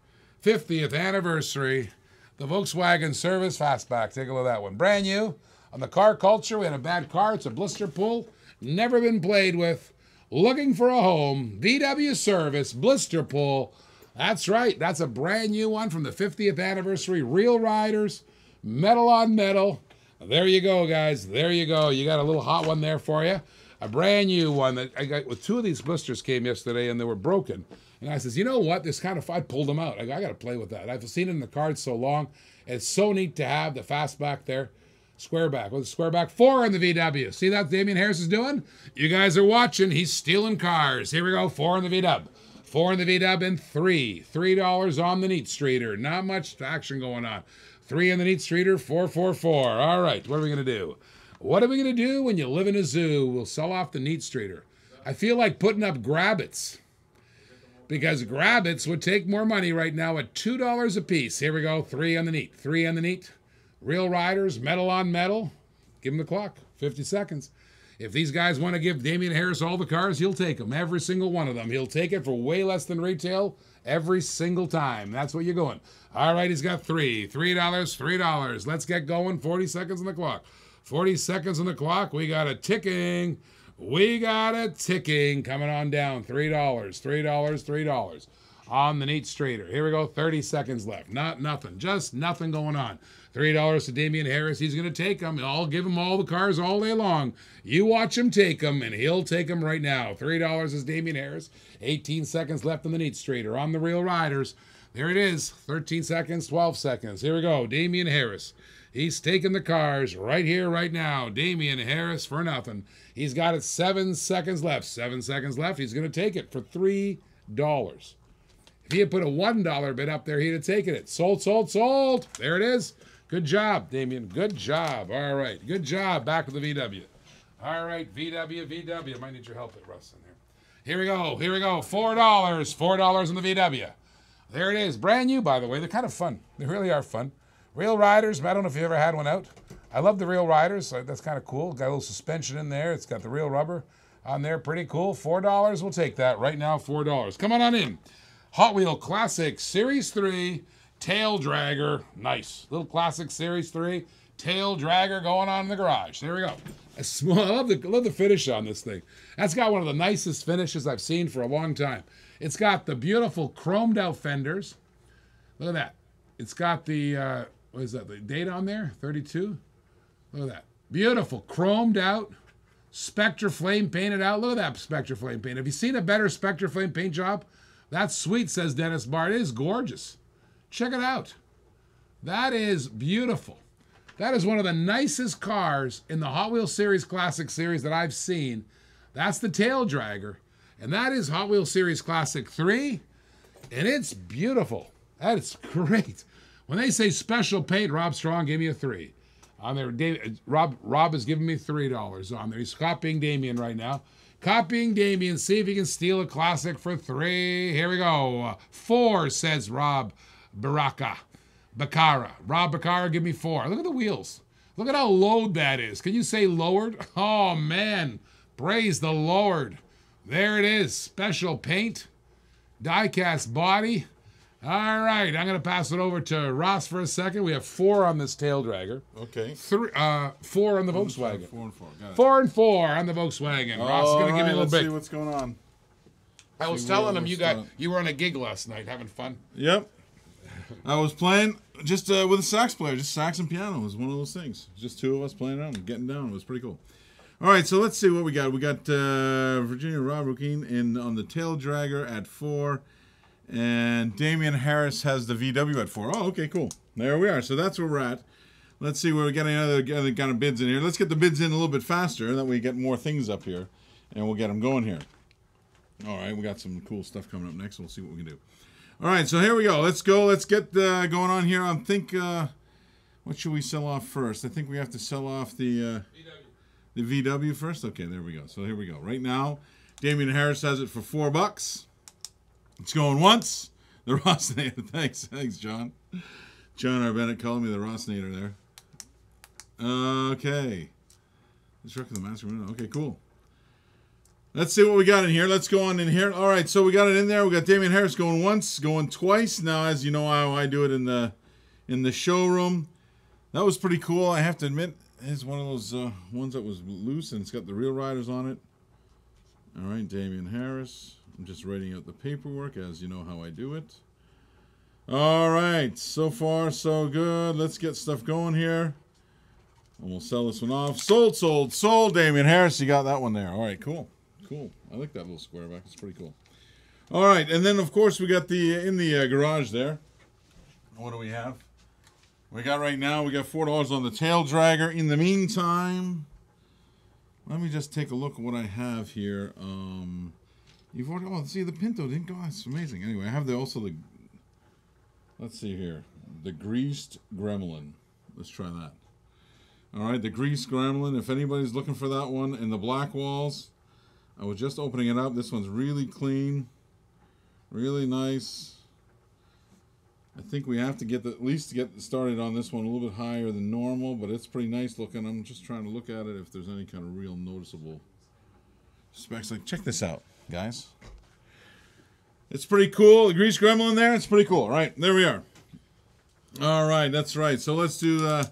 50th anniversary, the Volkswagen Service Fastback. Take a look at that one. Brand new. On the car culture, we had a bad car. It's a blister pull. Never been played with. Looking for a home. VW Service Blister Pull. That's right. That's a brand new one from the 50th anniversary. Real Riders. Metal on metal. There you go, guys. There you go. You got a little hot one there for you. A brand new one that I got with two of these blisters came yesterday and they were broken. And I says, you know what? This kind of, I pulled them out. I got to play with that. I've seen it in the cards so long. It's so neat to have the fastback there. Squareback. What's squareback? 4 in the VW. See that Damien Harris is doing? You guys are watching. He's stealing cars. Here we go. 4 in the VW. 4 in the VW and 3. $3 on the Neat Streeter. Not much action going on. 3 in the Neat Streeter. 4, 4, 4. All right. What are we going to do? What are we going to do when you live in a zoo? We'll sell off the Neat Streeter. I feel like putting up Grabbits, because Grabbits would take more money right now at $2 a piece. Here we go. 3 on the Neat. 3 on the Neat. Real Riders, metal on metal. Give him the clock. 50 seconds. If these guys want to give Damien Harris all the cars, he'll take them. Every single one of them. He'll take it for way less than retail every single time. That's what you're going. All right, he's got 3. $3, $3. Let's get going. 40 seconds on the clock. 40 seconds on the clock. We got a ticking. We got a ticking coming on down. $3, $3, $3 on the Neat Streeter. Here we go. 30 seconds left. Nothing. Just nothing going on. $3 to Damien Harris. He's going to take them. I'll give him all the cars all day long. You watch him take them, and he'll take them right now. $3 is Damien Harris. 18 seconds left on the Neat Streeter. On the Real Riders. There it is. 13 seconds, 12 seconds. Here we go. Damien Harris. He's taking the cars right here, right now. Damien Harris for nothing. He's got it 7 seconds left. 7 seconds left. He's going to take it for $3. If he had put a $1 bid up there, he'd have taken it. Sold, sold, sold. There it is. Good job, Damien. Good job. All right. Good job. Back with the VW. All right. VW. Might need your help at Russ in there. Here we go. Here we go. $4. $4 in the VW. There it is. Brand new, by the way. They're kind of fun. They really are fun. Real Riders. I don't know if you ever had one out. I love the Real Riders. That's kind of cool. Got a little suspension in there. It's got the real rubber on there. Pretty cool. $4. We'll take that right now. $4. Come on in. Hot Wheel Classic Series 3 Tail Dragger. Nice. Little Classic Series 3 Tail Dragger going on in the garage. There we go. I love the finish on this thing. That's got one of the nicest finishes I've seen for a long time. It's got the beautiful chromed out fenders. Look at that. It's got the, what is that, the date on there? 32? Look at that. Beautiful. Chromed out. Spectre Flame painted out. Look at that Spectre Flame paint. Have you seen a better Spectre Flame paint job? That's sweet, says Dennis Bart. It is gorgeous. Check it out. That is beautiful. That is one of the nicest cars in the Hot Wheels Series Classic Series that I've seen. That's the Tail Dragger. And that is Hot Wheels Series Classic 3. And it's beautiful. That is great. When they say special paint, Rob Strong gave me a 3. On there, Rob is giving me $3 on there. He's copying Damien right now. Copying Damien. See if he can steal a classic for 3. Here we go. 4, says Rob Bacara. Rob Bacara, give me 4. Look at the wheels. Look at how low that is. Can you say lowered? Oh, man. Praise the Lord. There it is. Special paint. Die-cast body. All right. I'm going to pass it over to Ross for a second. We have 4 on this Tail Dragger. Okay. 4 on the Volkswagen. 4 and 4. Got it. 4 and 4 on the Volkswagen. Ross is going to give me a little bit. Let's see what's going on. I was telling him you were on a gig last night having fun. Yep. I was playing just with a sax player, just sax and piano. It was one of those things. Just 2 of us playing around and getting down. It was pretty cool. All right, so let's see what we got. We got Virginia Rob Rukeen on the Tail Dragger at 4. And Damian Harris has the VW at 4. Oh, okay, cool. There we are. So that's where we're at. Let's see where we got any other kind of bids in here. Let's get the bids in a little bit faster. That way we get more things up here. And we'll get them going here. All right, we got some cool stuff coming up next. We'll see what we can do. All right, so here we go. Let's go. Let's get going on here. I think, what should we sell off first? I think we have to sell off the VW first. Okay, there we go. So here we go. Right now, Damian Harris has it for $4. It's going once. The Rossnator. Thanks, John. John R. Bennett calling me the Rossnator there. Okay. The truck of the master. Okay, cool. Let's see what we got in here. Let's go on in here. All right, so we got it in there. We got Damian Harris going once, going twice. Now, as you know how I do it in the showroom. That was pretty cool. I have to admit, it's one of those ones that was loose, and it's got the real riders on it. All right, Damian Harris. I'm just writing out the paperwork, as you know how I do it. All right, so far so good. Let's get stuff going here. And we'll sell this one off. Sold. Damian Harris, you got that one there. All right, cool. I like that little square back. It's pretty cool. All right, and then, of course, we got in the garage there. What do we have? We got right now, we got $4 on the Tail Dragger. In the meantime, let me just take a look at what I have here. You've already, see, the Pinto didn't go. It's amazing. Anyway, I have let's see here. The Greased Gremlin. Let's try that. All right, the Greased Gremlin. If anybody's looking for that one in the black walls, I was just opening it up. This one's really clean, really nice. I think we have to at least get started on this one a little bit higher than normal, but it's pretty nice looking. I'm just trying to look at it if there's any kind of real noticeable specs. Like, check this out, guys. It's pretty cool. The Grease Gremlin there, it's pretty cool. All right, there we are. All right, that's right. So let's do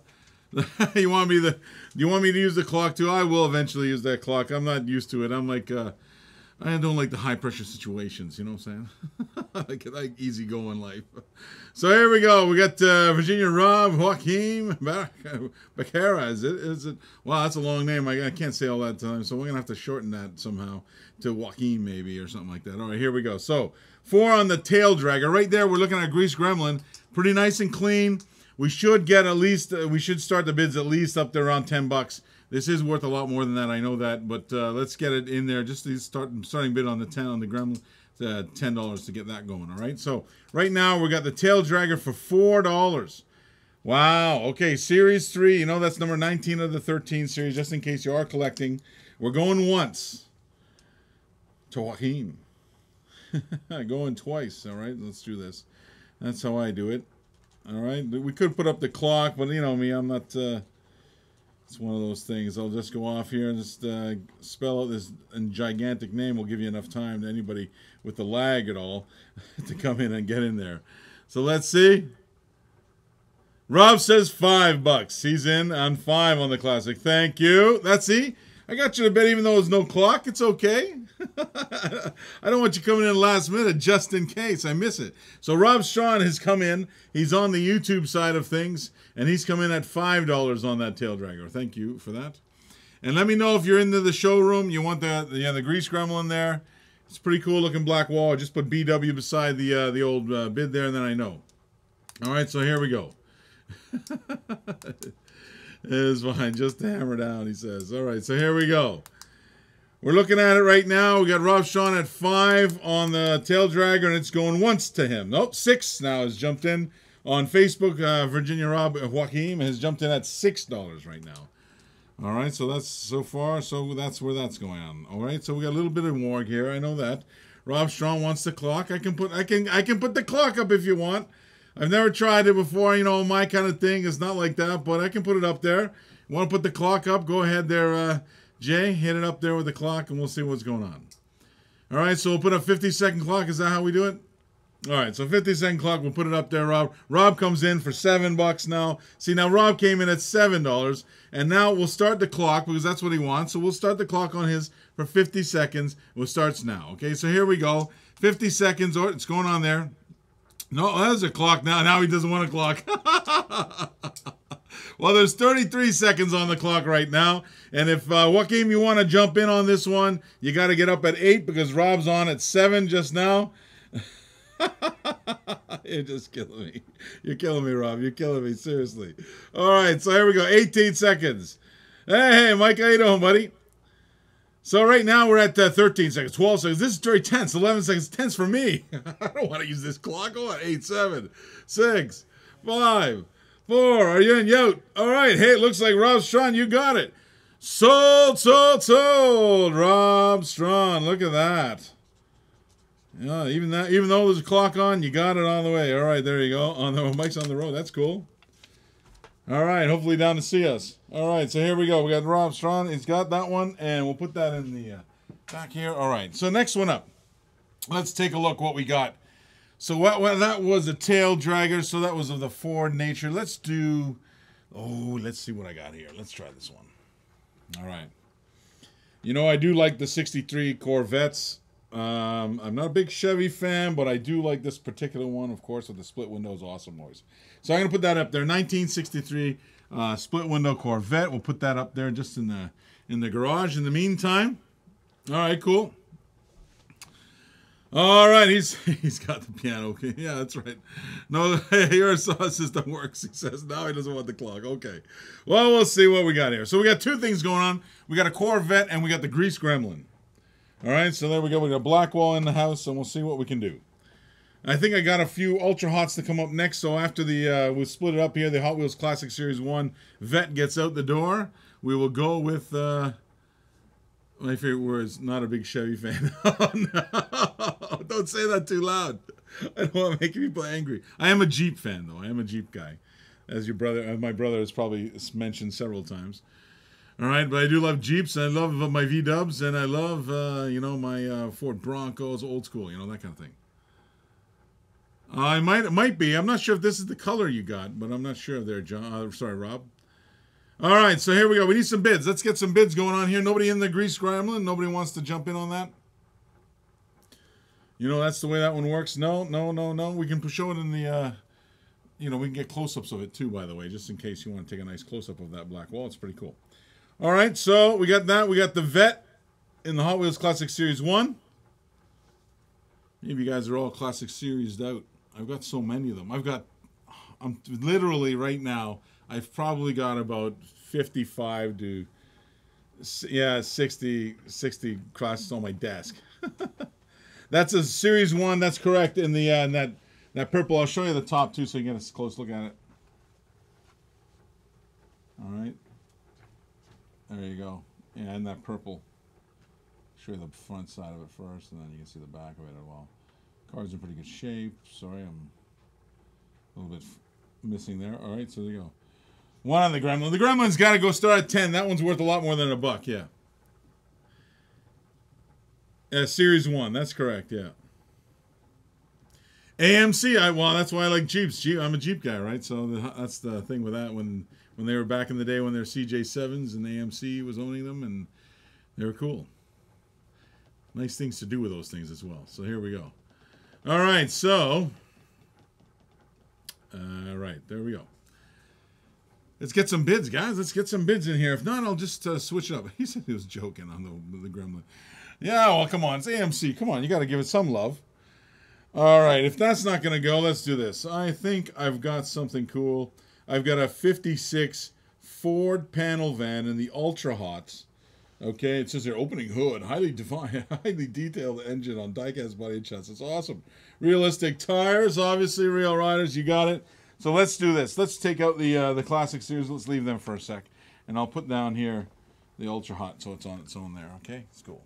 you want me to use the clock too? I will eventually use that clock. I'm not used to it. I'm like I don't like the high pressure situations, you know what I'm saying? I like easy going life. So here we go. We got Virginia Rob Joaquin Bacara. Is it? Wow, that's a long name. I can't say all that time, so we're gonna have to shorten that somehow to Joaquin maybe or something like that. All right, here we go. So 4 on the Tail Dragger. Right there, we're looking at Grease Gremlin. Pretty nice and clean. We should get at least. We should start the bids at least up there around $10. This is worth a lot more than that, I know that, but let's get it in there. Just to starting bid on the Gremlin, $10 to get that going. All right. So right now we got the Tail Dragger for $4. Wow. Okay. Series 3. You know that's number 19 of the 13 series. Just in case you are collecting, we're going once to Joaquin. Going twice. All right. Let's do this. That's how I do it. All right. We could put up the clock, but you know me, I'm not. It's one of those things. I'll just go off here and just spell out this gigantic name. Will give you enough time to anybody with the lag at all to come in and get in there. So let's see. Rob says $5. He's in on 5 on the Classic. Thank you. That's see. I got you to bet even though there's no clock. It's okay. I don't want you coming in last minute just in case. I miss it. So Rob Strawn has come in. He's on the YouTube side of things. And he's come in at $5 on that Tail Dragger. Thank you for that. And let me know if you're into the showroom. You want the Grease Gremlin there. It's a pretty cool looking black wall. I just put BW beside the old bid there, and then I know. All right, so here we go. It is fine. Just to hammer down, he says. All right, so here we go. We're looking at it right now. We got Rob Strawn at 5 on the tail dragger, and it's going once to him. Nope, 6 now has jumped in. On Facebook, Virginia Rob Joaquim has jumped in at $6 right now. All right, so that's so far. So that's where that's going on. All right, so we got a little bit of warg here. I know that. Rob Strawn wants the clock. I can put the clock up if you want. I've never tried it before. You know, my kind of thing is not like that, but I can put it up there. You want to put the clock up? Go ahead there, Jay. Hit it up there with the clock, and we'll see what's going on. All right, so we'll put a 50-second clock. Is that how we do it? All right, so 50-second clock. We'll put it up there, Rob. Rob comes in for $7 now. See, now Rob came in at $7, and now we'll start the clock because that's what he wants. So we'll start the clock on his for 50 seconds. It starts now. Okay, so here we go. 50 seconds. Oh, it's going on there. No, there's a clock now. Now he doesn't want a clock. Well, there's 33 seconds on the clock right now. And if Joaquim, you want to jump in on this one, you got to get up at 8 because Rob's on at 7 just now. You're just killing me. You're killing me, Rob. You're killing me. Seriously. All right, so here we go. 18 seconds. Hey, Mike, how you doing, buddy? So right now we're at 13 seconds, 12 seconds. This is very tense. 11 seconds. Tense for me. I don't want to use this clock. Go on. 8, 7, 6, 5, 4. Are you in? Yo. All right. Hey, it looks like Rob Strawn. You got it. Sold, sold, sold. Rob Strawn. Look at that. Yeah, even though there's a clock on, you got it on the way. All right, there you go. On the Mike's on the road. That's cool. All right, hopefully down to see us. All right, so here we go. We got Rob Strawn. He's got that one, and we'll put that in the back here. All right, so next one up. Let's take a look what we got. So that was a tail dragger, so that was of the Ford nature. Let's do, let's see what I got here. Let's try this one. All right. You know, I do like the 63 Corvettes. I'm not a big Chevy fan, but I do like this particular one, of course, with the split windows. Awesome noise. So I'm going to put that up there. 1963 split window Corvette. We'll put that up there just in the garage in the meantime. All right, cool. All right, he's got the piano. Okay, yeah, that's right. No, your sound system works. He says now he doesn't want the clock. Okay, well, we'll see what we got here. So we got two things going on. We got a Corvette and we got the Grease Gremlin. All right, so there we go. We got a Blackwall in the house, and we'll see what we can do. I think I got a few Ultra Hots to come up next. So after we split it up here, the Hot Wheels Classic Series 1 Vet gets out the door. We will go with my favorite words. Not a big Chevy fan. Oh, no, don't say that too loud. I don't want to make people angry. I am a Jeep fan, though. I am a Jeep guy, as my brother has probably mentioned several times. All right, but I do love Jeeps. I love my V-Dubs, and I love, my Ford Broncos, old school, that kind of thing. It might be. I'm not sure if this is the color you got, but I'm not sure there, John. Sorry, Rob. All right, so here we go. We need some bids. Let's get some bids going on here. Nobody in the Grease Gremlin? Nobody wants to jump in on that? That's the way that one works. No. We can show it in the, we can get close-ups of it, too, by the way, just in case you want to take a nice close-up of that black wall. It's pretty cool. All right, so we got that. We got the Vet in the Hot Wheels Classic Series 1. Maybe you guys are all Classic Series out. I've got so many of them. I'm literally right now, I've probably got about 55 to, 60 classes on my desk. That's a Series 1. That's correct. In the that purple, I'll show you the top, too, so you get a close look at it. All right. There you go. Yeah, and that purple. Show you the front side of it first, and then you can see the back of it as well. Car's in pretty good shape. Sorry, I'm a little bit missing there. All right, so there you go. One on the Gremlin. The Gremlin's got to go start at 10. That one's worth a lot more than $1, yeah. Series 1, that's correct, yeah. AMC, well, that's why I like Jeeps. I'm a Jeep guy, right? So that's the thing with that. When they were back in the day when they were CJ7s and AMC was owning them, and they were cool. Nice things to do with those things as well. So here we go. All right, so, there we go. Let's get some bids, guys. Let's get some bids in here. If not, I'll just switch it up. He said he was joking on the Gremlin. Yeah, well, come on. It's AMC. Come on. You got to give it some love. All right. If that's not going to go, let's do this. I think I've got something cool. I've got a 56 Ford panel van in the Ultra Hots. Okay, it says here, opening hood, highly detailed engine on diecast body and chassis. It's awesome. Realistic tires, obviously, real riders, you got it. So let's do this. Let's take out the Classic Series. Let's leave them for a sec. And I'll put down here the Ultra Hot so it's on its own there, okay? It's cool.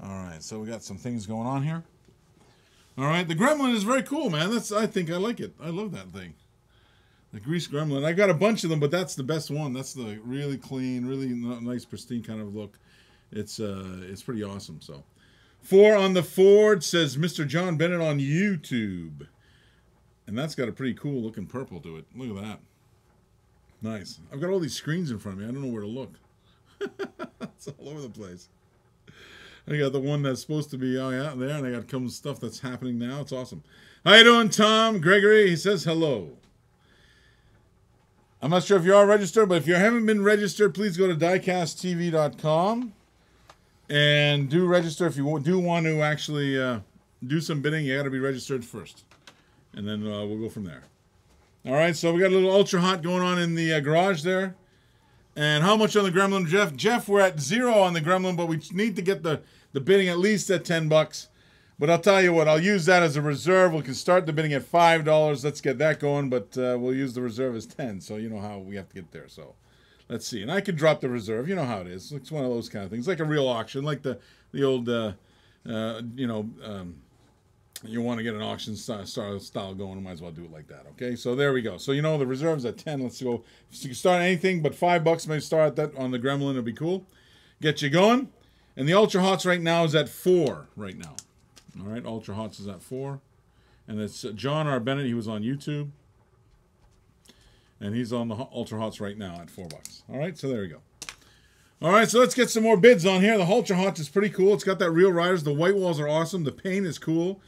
All right, so we got some things going on here. All right, the Gremlin is very cool, man. I think I like it. I love that thing. The Grease Gremlin. I got a bunch of them, but that's the best one. That's the really clean, really nice, pristine kind of look. It's pretty awesome. So, 4 on the Ford, says Mr. John Bennett on YouTube. And that's got a pretty cool looking purple to it. Look at that. Nice. I've got all these screens in front of me. I don't know where to look. It's all over the place. I got the one that's supposed to be, oh yeah, there. And I got some stuff that's happening now. It's awesome. How you doing, Tom Gregory? He says hello. I'm not sure if you are registered, but if you haven't been registered, please go to DiecastTV.com and do register. If you do want to actually do some bidding, you got to be registered first. And then we'll go from there. All right, so we got a little Ultra Hot going on in the garage there. And how much on the Gremlin, Jeff? Jeff, we're at 0 on the Gremlin, but we need to get the bidding at least at $10. But I'll tell you what, I'll use that as a reserve. We can start the bidding at $5. Let's get that going, but we'll use the reserve as 10. So you know how we have to get there. So let's see. And I could drop the reserve. You know how it is. It's one of those kind of things, like a real auction, like the old, you want to get an auction style going, might as well do it like that, okay? So there we go. So, you know, the reserve's at 10. Let's go. If you can start anything but $5, maybe start at that on the Gremlin. It'll be cool. Get you going. And the Ultra Hots right now is at 4 right now. All right, Ultra Hots is at 4. And it's John R. Bennett. He was on YouTube. And he's on the Ultra Hots right now at $4. All right, so there we go. All right, so let's get some more bids on here. The Ultra Hots is pretty cool. It's got that real riders. The white walls are awesome. The paint is cool.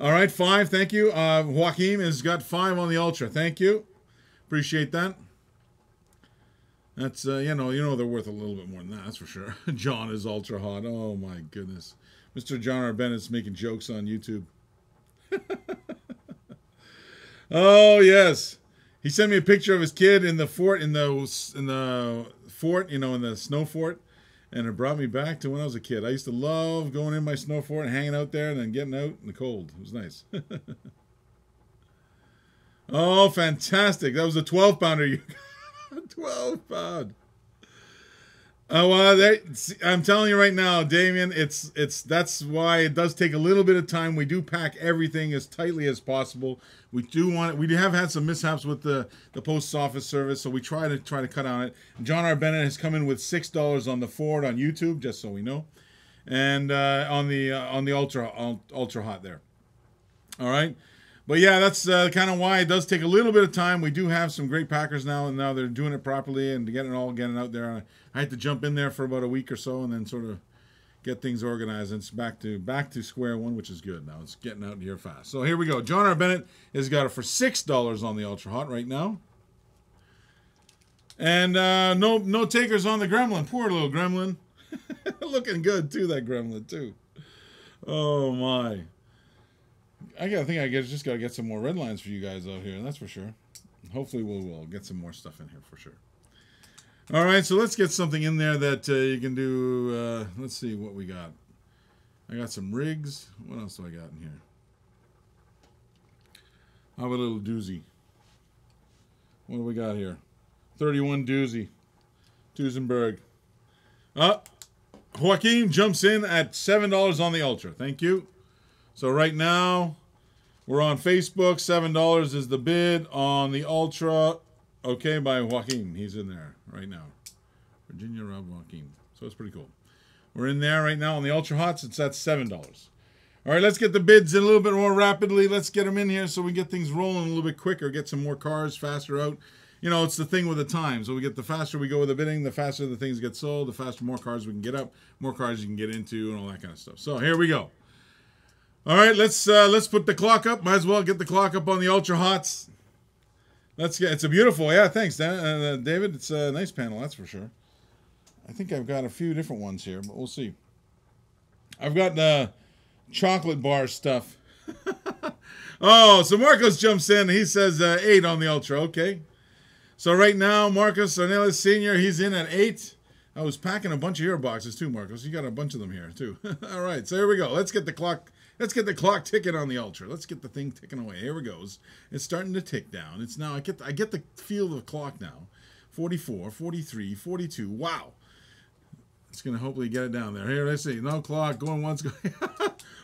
All right, 5, thank you. Joaquin has got 5 on the Ultra. Thank you. Appreciate that. That's, you know they're worth a little bit more than that, that's for sure. John is Ultra Hot. Oh, my goodness. Mr. John R. Bennett's making jokes on YouTube. Oh, yes. He sent me a picture of his kid in the fort, in the fort, in the snow fort. And it brought me back to when I was a kid. I used to love going in my snow fort and hanging out there and then getting out in the cold. It was nice. Oh, fantastic. That was a 12-pounder. 12-pound. Oh, well, I'm telling you right now, Damien, that's why it does take a little bit of time. We do pack everything as tightly as possible. We have had some mishaps with the post office service, so we try to cut on it. John R. Bennett has come in with $6 on the Ford on YouTube, just so we know, and on the Ultra Hot there. All right. But yeah, that's kind of why it does take a little bit of time. We do have some great packers now, and now they're doing it properly and getting it out there. I had to jump in there for about a week or so, and then sort of get things organized. And it's back to square one, which is good. Now it's getting out here fast. So here we go. John R. Bennett has got it for $6 on the Ultra Hot right now, and no takers on the Gremlin. Poor little Gremlin, looking good too. That Gremlin too. Oh my. I think I just got to get some more red lines for you guys out here, that's for sure. Hopefully we'll get some more stuff in here for sure. All right, so let's get something in there that you can do. Let's see what we got. I got some rigs. What else do I got in here? How about a little doozy? What do we got here? 31 doozy. Duesenberg. Joaquin jumps in at $7 on the Ultra. Thank you. So right now, we're on Facebook. $7 is the bid on the Ultra. Okay, by Joaquin. He's in there right now. Virginia Rob Joaquin. So it's pretty cool. We're in there right now on the Ultra Hots. It's at $7. All right, let's get the bids in a little bit more rapidly. Let's get them in here so we get things rolling a little bit quicker, get some more cars faster out. You know, it's the thing with the time. So the faster we go with the bidding, the faster the things get sold, the faster more cars we can get up, more cars you can get into, and all that kind of stuff. So here we go. All right, let's put the clock up. Might as well get the clock up on the Ultra Hots. It's a beautiful, yeah, thanks, David. It's a nice panel, that's for sure. I think I've got a few different ones here, but we'll see. I've got the chocolate bar stuff. Oh, so Marcos jumps in. He says 8 on the Ultra. Okay. So right now, Marcus Ornelas Sr., he's in at 8. I was packing a bunch of your boxes too, Marcos. You got a bunch of them here too. All right, so here we go. Let's get the clock. Let's get the clock ticking on the Ultra. Let's get the thing ticking away. Here it goes. It's starting to tick down. It's now. I get the feel of the clock now. 44, 43, 42. Wow. It's gonna hopefully get it down there. Here, let's see. No clock going once.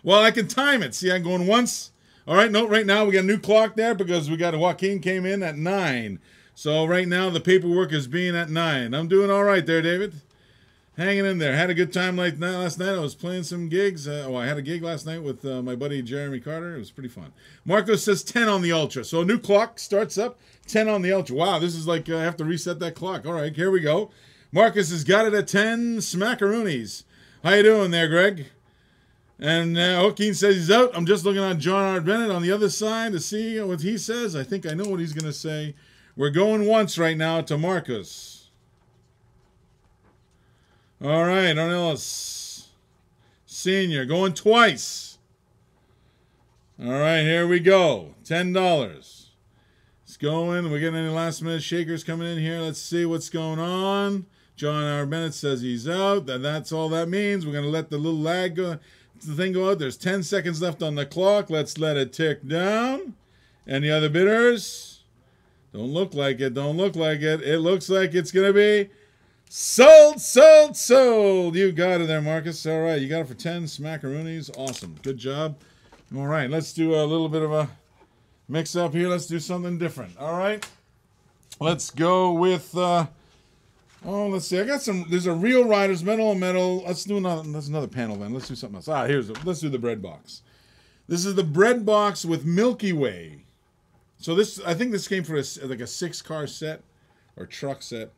Well, I can time it. See, I'm going once. All right. No, right now we got a new clock there because we got Joaquin came in at 9. So right now the paperwork is being at 9. I'm doing all right there, David. Hanging in there. Had a good time last night. I was playing some gigs. I had a gig last night with my buddy Jeremy Carter. It was pretty fun. Marco says 10 on the Ultra. So a new clock starts up. 10 on the Ultra. Wow, this is like I have to reset that clock. All right, here we go. Marcus has got it at 10 smackaroonies. How you doing there, Greg? And Joaquin says he's out. I'm just looking at John R. Bennett on the other side to see what he says. I think I know what he's going to say. We're going once right now to Marcus. All right, Ornelas Sr. going twice. All right, here we go. $10. It's going. We're getting any last minute shakers coming in here. Let's see what's going on. John R. Bennett says he's out. That's all that means. We're going to let the little lag go. The thing go out. There's 10 seconds left on the clock. Let's let it tick down. Any other bidders? Don't look like it. Don't look like it. It looks like it's going to be sold, sold, sold. You got it there, Marcus. All right. You got it for 10 smackaroonies. Awesome. Good job. All right. Let's do a little bit of a mix up here. Let's do something different. All right. Let's go with, let's see. I got some, there's a Real Riders, metal on metal. Let's do another panel then. Let's do something else. Let's do the bread box. This is the bread box with Milky Way. So I think this came for like a 6-car set or truck set.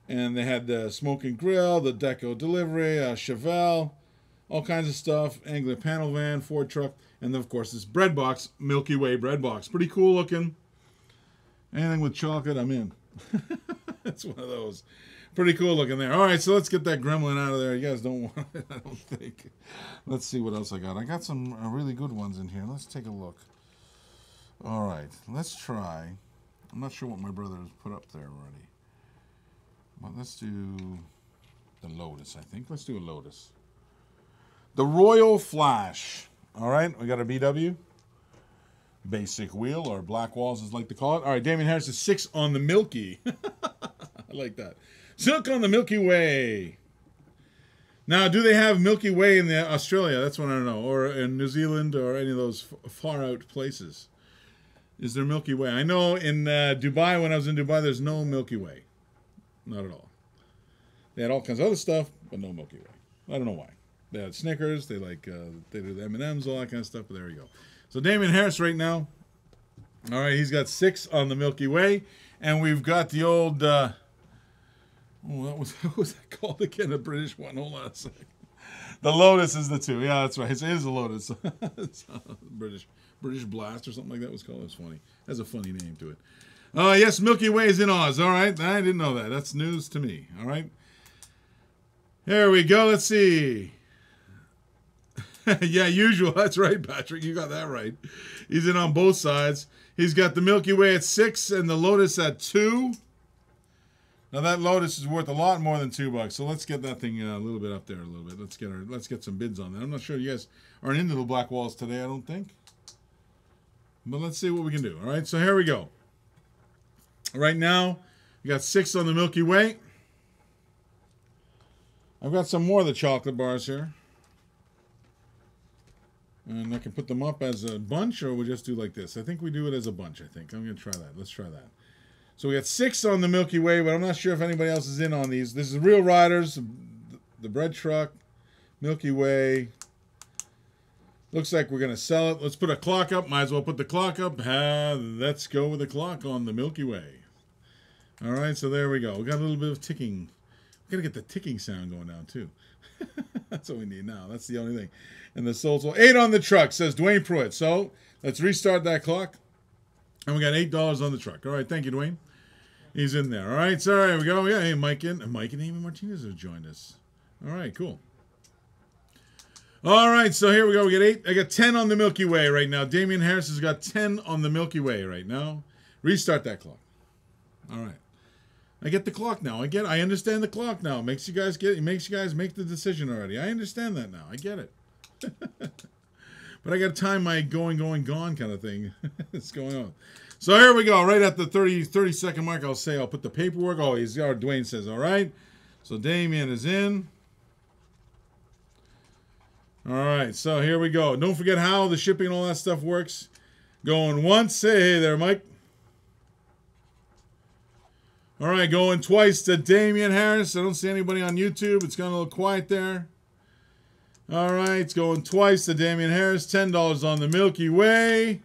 And they had the smoke and grill, the deco delivery, Chevelle, all kinds of stuff, Angler panel van, Ford truck, and then of course this bread box, Milky Way bread box. Pretty cool looking. Anything with chocolate, I'm in. It's one of those. Pretty cool looking there. All right, so let's get that gremlin out of there. You guys don't want it, I don't think. Let's see what else I got. I got some really good ones in here. Let's take a look. All right, let's try. I'm not sure what my brother has put up there already. But let's do the Lotus, I think. Let's do a Lotus. The Royal Flash. All right, we got a BW. Basic wheel, or black walls as like to call it. All right, Damien Harris is 6 on the Milky. I like that. Silk on the Milky Way. Now, do they have Milky Way in Australia? That's what I don't know. Or in New Zealand or any of those far out places. Is there Milky Way? I know in Dubai, when I was in Dubai, there's no Milky Way. Not at all. They had all kinds of other stuff, but no Milky Way. I don't know why. They had Snickers. They they do the M&Ms, all that kind of stuff. But there you go. So Damien Harris right now. All right, he's got 6 on the Milky Way, and we've got the old. What was that called again? A British one. Hold on a second. The Lotus is the 2. Yeah, that's right. It is a Lotus. It's British Blast or something like that was called. It's funny. It has a funny name to it. Yes, Milky Way is in Oz. All right. I didn't know that. That's news to me. All right. Here we go. Let's see. Yeah, usual. That's right, Patrick. You got that right. He's in on both sides. He's got the Milky Way at 6 and the Lotus at 2. Now that Lotus is worth a lot more than $2, so let's get that thing a little bit up there a little bit. Let's get some bids on that. I'm not sure you guys aren't into the black walls today, I don't think. But let's see what we can do. All right, so here we go. Right now, we got 6 on the Milky Way. I've got some more of the chocolate bars here. And I can put them up as a bunch, or we'll just do like this. I think we do it as a bunch, I think. I'm going to try that. Let's try that. So we got 6 on the Milky Way, but I'm not sure if anybody else is in on these. This is Real Riders, the bread truck, Milky Way. Looks like we're going to sell it. Let's put a clock up. Might as well put the clock up. Let's go with the clock on the Milky Way. All right, so there we go. We got a little bit of ticking. We got to get the ticking sound going down, too. That's what we need now. That's the only thing. And the sold. 8 on the truck, says Dwayne Pruitt. So let's restart that clock. And we got $8 on the truck. All right, thank you, Dwayne. He's in there. All right, so there we go. Yeah, hey, Mike and Amy Martinez have joined us. All right, cool. All right, so here we go. We got 8. I got 10 on the Milky Way right now. Damien Harris has got 10 on the Milky Way right now. Restart that clock. All right. I get the clock now. I understand the clock now. It makes you guys make the decision already. I understand that now. I get it. But I got to time my going, gone kind of thing. It's going on. So here we go. Right at the 30 second mark, I'll put the paperwork. Oh, Dwayne says, all right. So Damien is in. All right. So here we go. Don't forget how the shipping and all that stuff works. Going once. Say hey there, Mike. All right. Going twice to Damien Harris. I don't see anybody on YouTube. It's gone a little quiet there. All right, it's going twice to Damien Harris. $10 on the Milky Way.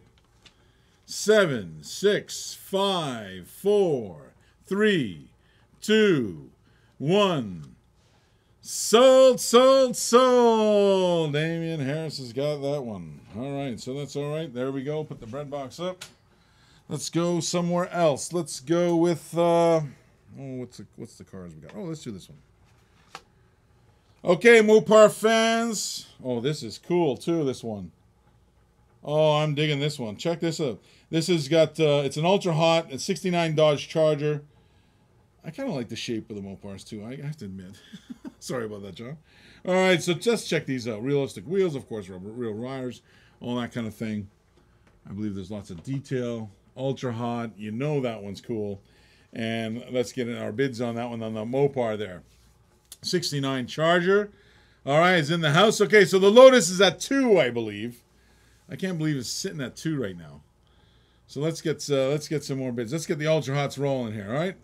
7, 6, 5, 4, 3, 2, 1. Sold, sold, sold. Damien Harris has got that one. All right, so that's all right. There we go. Put the bread box up. Let's go somewhere else. Let's go with what's the cards we got? Oh, let's do this one. Okay, Mopar fans. Oh, this is cool too, this one. Oh, I'm digging this one. Check this out. This has got, it's an Ultra Hot, a 69 Dodge Charger. I kind of like the shape of the Mopars too, I have to admit. Sorry about that, John. All right, so just check these out. Realistic wheels, of course, real riders, all that kind of thing. I believe there's lots of detail. Ultra Hot, you know that one's cool. And let's get in our bids on that one on the Mopar there. 69 Charger. All right, it's in the house. Okay, so the Lotus is at 2, I believe. I can't believe it's sitting at 2 right now. So let's get some more bids. Let's get the Ultra Hots rolling here, all right?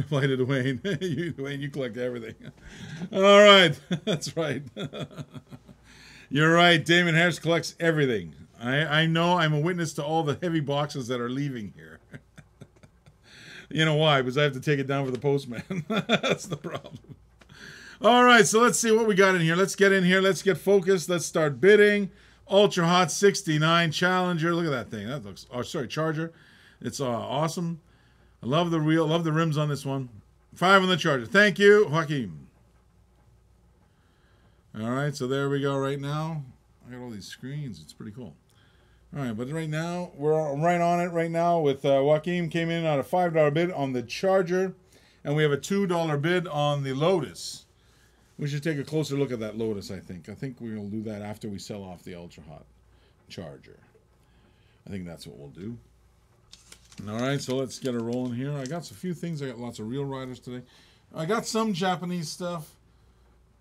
Fly to Dwayne. Dwayne, you collect everything. All right, that's right. You're right. Damien Harris collects everything. I know. I'm a witness to all the heavy boxes that are leaving here. You know why? Because I have to take it down for the postman. That's the problem. All right, so let's see what we got in here. Let's get in here. Let's get focused. Let's start bidding. Ultra Hot 69 Challenger. Look at that thing. That looks, oh, sorry, Charger. It's awesome. I love the wheel. Love the rims on this one. 5 on the Charger. Thank you, Joaquin. All right, so there we go right now. I got all these screens. It's pretty cool. All right, but right now, we're right on it right now with Joaquin came in on a $5 bid on the Charger, and we have a $2 bid on the Lotus. We should take a closer look at that Lotus, I think. I think we'll do that after we sell off the Ultra Hot Charger. I think that's what we'll do. All right, so let's get it rolling here. I got a few things. I got lots of real riders today. I got some Japanese stuff,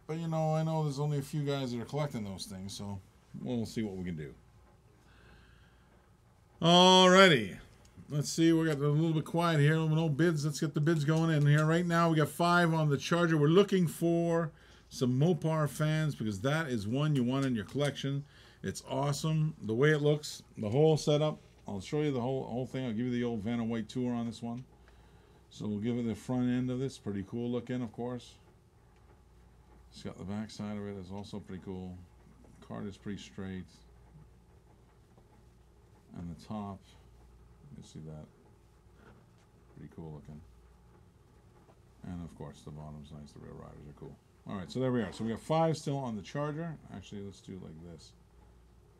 but, you know, I know there's only a few guys that are collecting those things, so we'll see what we can do. Alrighty, let's see. We got a little bit quiet here. No bids. Let's get the bids going in here. Right now, we got 5 on the Charger. We're looking for some Mopar fans because that is one you want in your collection. It's awesome. The way it looks, the whole setup. I'll show you the whole thing. I'll give you the old Vanna White tour on this one. So we'll give it the front end of this. Pretty cool looking, of course. It's got the back side of it. It's also pretty cool. Card is pretty straight. And the top, you see that, pretty cool looking. And of course the bottom's nice, the real riders are cool. Alright, so there we are. So we got 5 still on the Charger. Actually, let's do it like this.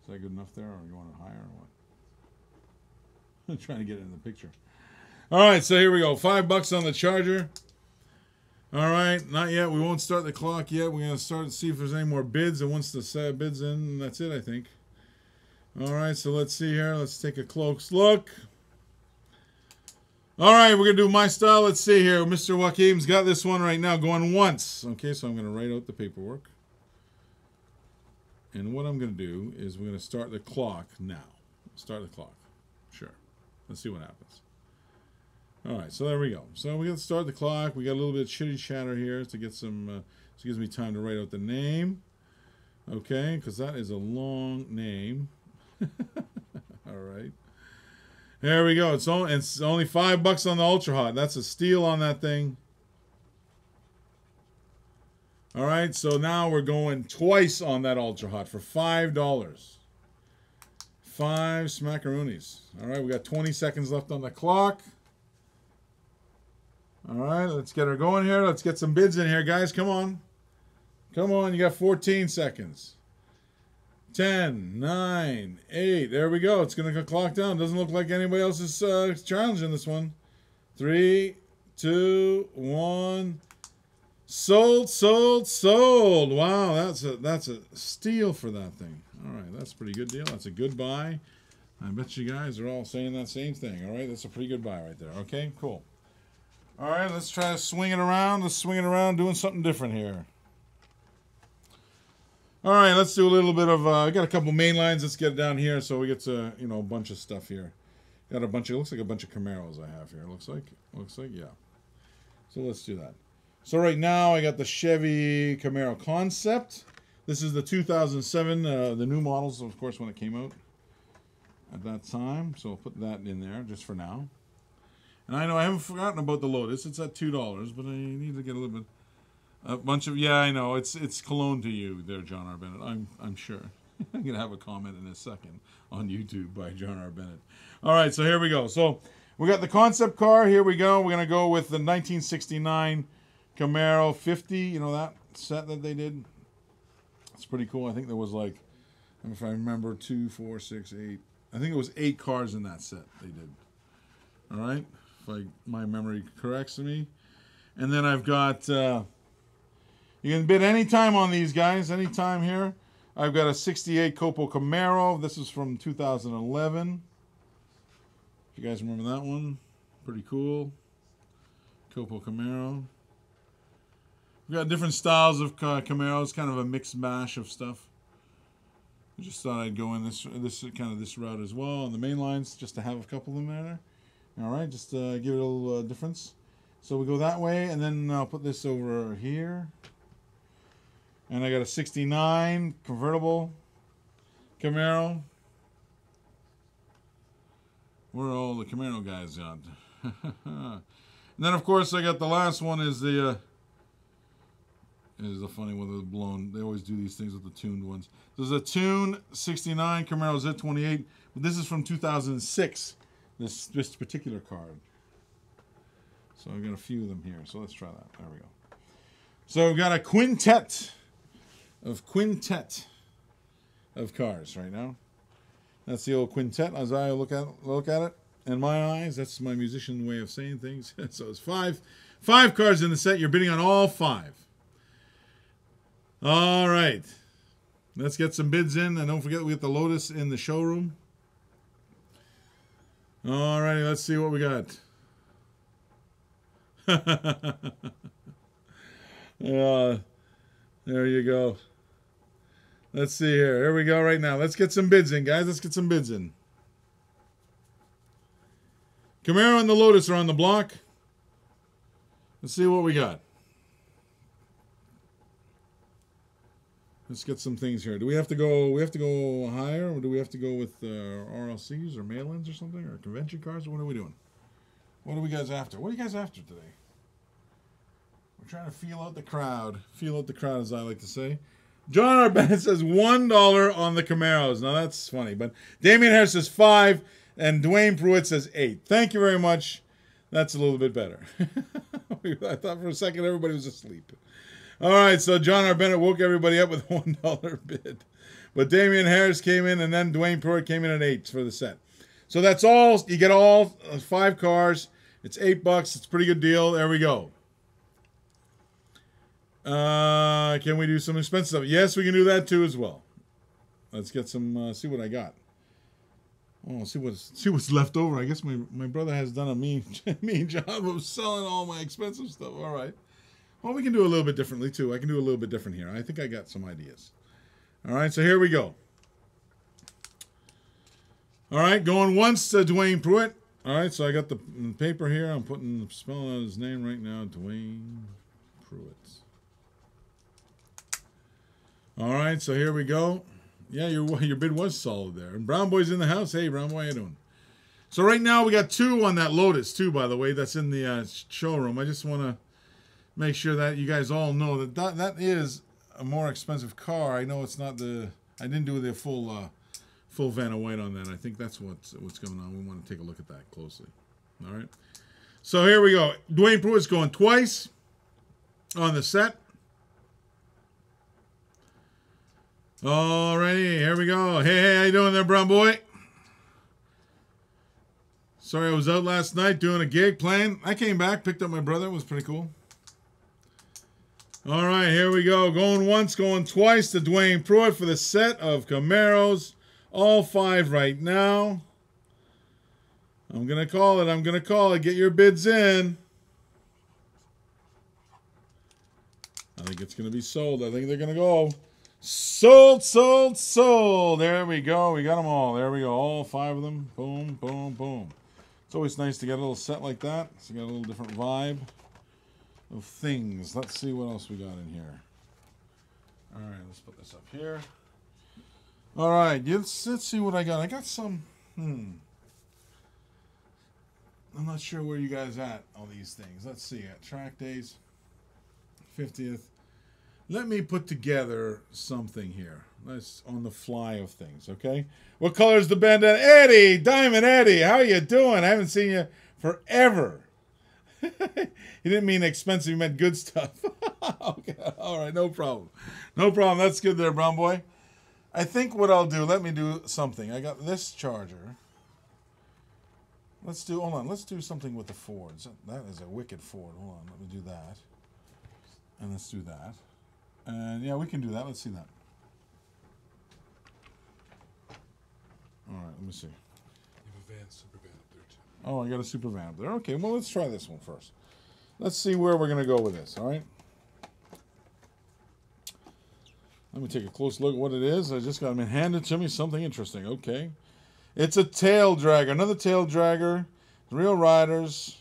Is that good enough there, or you want it higher, or what? I'm trying to get it in the picture. Alright, so here we go. $5 on the Charger. Alright, not yet. We won't start the clock yet. We're going to start to see if there's any more bids, and once the bid's in, that's it, I think. All right, so let's see here. Let's take a close look. All right, we're going to do my style. Let's see here. Mr. Joaquim's got this one right now going once. Okay, so I'm going to write out the paperwork. And what I'm going to do is we're going to start the clock now. Start the clock. Sure. Let's see what happens. All right, so there we go. So we're going to start the clock. We got a little bit of chitty chatter here to get some, so it gives me time to write out the name. Okay, because that is a long name. All right. There we go. It's only $5 on the Ultra Hot. That's a steal on that thing. All right. So now we're going twice on that Ultra Hot for $5. 5 smackaroonies. All right. We got 20 seconds left on the clock. All right. Let's get her going here. Let's get some bids in here, guys. Come on. Come on. You got 14 seconds. 10, 9, 8. There we go. It's going to clock down. Doesn't look like anybody else is challenging this one. 3, 2, 1. Sold, sold, sold. Wow, that's a steal for that thing. All right, that's a pretty good deal. That's a good buy. I bet you guys are all saying that same thing. All right, that's a pretty good buy right there. Okay, cool. All right, let's try to swing it around. Let's swing it around doing something different here. All right, let's do a little bit of, I got a couple main lines. Let's get it down here so we get to, you know, a bunch of stuff here. Got a bunch of, looks like a bunch of Camaros I have here. Looks like, yeah. So let's do that. So right now I got the Chevy Camaro Concept. This is the 2007, the new models, of course, when it came out at that time. So I'll put that in there just for now. And I know I haven't forgotten about the Lotus. It's at $2, but I need to get a little bit, a bunch of, yeah, I know. It's cologne to you there, John R. Bennett. I'm sure. I'm going to have a comment in a second on YouTube by John R. Bennett. All right, so here we go. So we got the concept car. Here we go. We're going to go with the 1969 Camaro 50. You know that set that they did? It's pretty cool. I think there was like, if I remember, 2, 4, 6, 8. I think it was 8 cars in that set they did. All right, if my memory corrects me. And then I've got, you can bid any time on these guys, any time here. I've got a 68 Copo Camaro. This is from 2011. If you guys remember that one, pretty cool. Copo Camaro. We've got different styles of Camaros, kind of a mixed mash of stuff. I just thought I'd go in this route as well on the main lines, just to have a couple of them there. All right, just give it a little difference. So we go that way, and then I'll put this over here. And I got a 69 convertible Camaro. Where are all the Camaro guys at? And then, of course, I got the last one is the funny one with the blown. They always do these things with the tuned ones. There's a tuned 69 Camaro Z28. But this is from 2006, this particular card. So I've got a few of them here. So let's try that. There we go. So we've got a quintet of cars right now. That's the old quintet as I look at it. In my eyes, that's my musician way of saying things. So it's five cars in the set. You're bidding on all 5. All right. Let's get some bids in. And don't forget we got the Lotus in the showroom. All righty, let's see what we got. There you go. Let's see here. Here we go right now. Let's get some bids in, guys. Let's get some bids in. Camaro and the Lotus are on the block. Let's see what we got. Let's get some things here. Do we have to go? We have to go higher, or do we have to go with RLCs or mail-ins or something, or convention cars? What are we doing? What are we guys after? What are you guys after today? We're trying to feel out the crowd. Feel out the crowd, as I like to say. John R. Bennett says $1 on the Camaros. Now that's funny, but Damian Harris says 5, and Dwayne Pruitt says 8. Thank you very much. That's a little bit better. I thought for a second everybody was asleep. All right, so John R. Bennett woke everybody up with a $1 bid. But Damian Harris came in, and then Dwayne Pruitt came in at 8 for the set. So that's all. You get all 5 cars. It's $8. It's a pretty good deal. There we go. Can we do some expensive stuff? Yes, we can do that too as well. Let's get some, see what I got. Oh, see what's left over. I guess my brother has done a mean job of selling all my expensive stuff. All right. Well, we can do a little bit differently too. I can do a little bit different here. I think I got some ideas. All right, so here we go. All right, going once to Dwayne Pruitt. All right, so I got the paper here. I'm spelling out his name right now, Dwayne Pruitt. All right, so here we go. Yeah, your bid was solid there. And Brown Boy's in the house. Hey, Brown Boy, how you doing? So right now we got 2 on that Lotus too, by the way. That's in the showroom. I just want to make sure that you guys all know that is a more expensive car. I know it's not I didn't do the full Vanna White on that. I think that's what's going on. We want to take a look at that closely. All right. So here we go. Dwayne Pruitt's going twice on the set. Alrighty, here we go. Hey, how you doing there, Brown Boy? Sorry, I was out last night doing a gig playing. I came back, picked up my brother. It was pretty cool. All right, here we go. Going once, going twice to Dwayne Pruitt for the set of Camaros. All 5 right now. I'm going to call it. I'm going to call it. Get your bids in. I think it's going to be sold. I think they're going to go. Sold, sold, sold. There we go. We got them all. There we go. All 5 of them. Boom, boom, boom. It's always nice to get a little set like that. So you got a little different vibe of things. Let's see what else we got in here. All right, let's put this up here. All right, let's see what I got. I got some, I'm not sure where you guys at, all these things. Let's see, at track days, 50th. Let me put together something here. Let's on the fly of things, okay? What color is the bandana? Eddie, Diamond Eddie, how you doing? I haven't seen you forever. He didn't mean expensive, he meant good stuff. Okay, all right, no problem. No problem, that's good there, brown boy. I think what I'll do, let me do something. I got this charger. Hold on, let's do something with the Fords. That is a wicked Ford. Hold on, let me do that. And let's do that. And yeah, we can do that. Let's see that. All right, let me see. You have a van, super van up there too. Oh, I got a super van up there. Okay, well, let's try this one first. Let's see where we're going to go with this, all right? Let me take a close look at what it is. I just got handed to me something interesting. Okay. It's a tail dragger. Another tail dragger. Real Riders.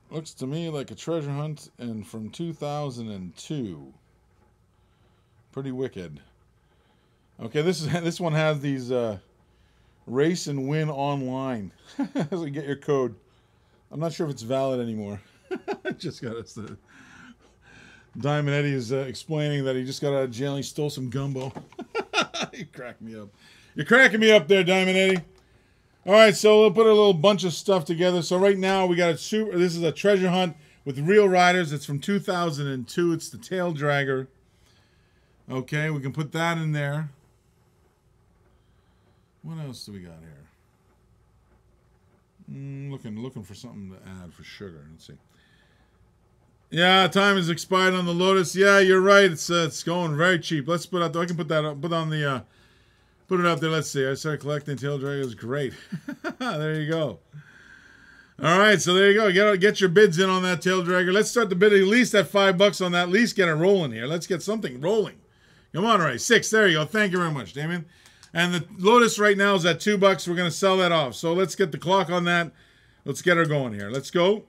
Looks to me like a treasure hunt and from 2002. Pretty wicked. Okay, this one has these race and win online. So you get your code. I'm not sure if it's valid anymore. I just got us the Diamond Eddie is explaining that he just got out of jail and he stole some gumbo. You crack me up. You're cracking me up there, Diamond Eddie. All right, so we'll put a little bunch of stuff together. So right now we got a super. This is a treasure hunt with Real Riders. It's from 2002. It's the tail dragger. Okay, we can put that in there. What else do we got here? Looking for something to add for sugar. Let's see. Yeah, time has expired on the Lotus. Yeah, you're right. It's going very cheap. Let's put out. I can put that up. Put on the. Put it up there. Let's see. I started collecting tail draggers. Great. There you go. All right, so there you go. Get your bids in on that tail dragger. Let's start the bid at least at $5 on that. At least get it rolling here. Let's get something rolling. Come on, all right. 6. There you go. Thank you very much, Damien. And the Lotus right now is at $2. We're going to sell that off. So let's get the clock on that. Let's get her going here. Let's go.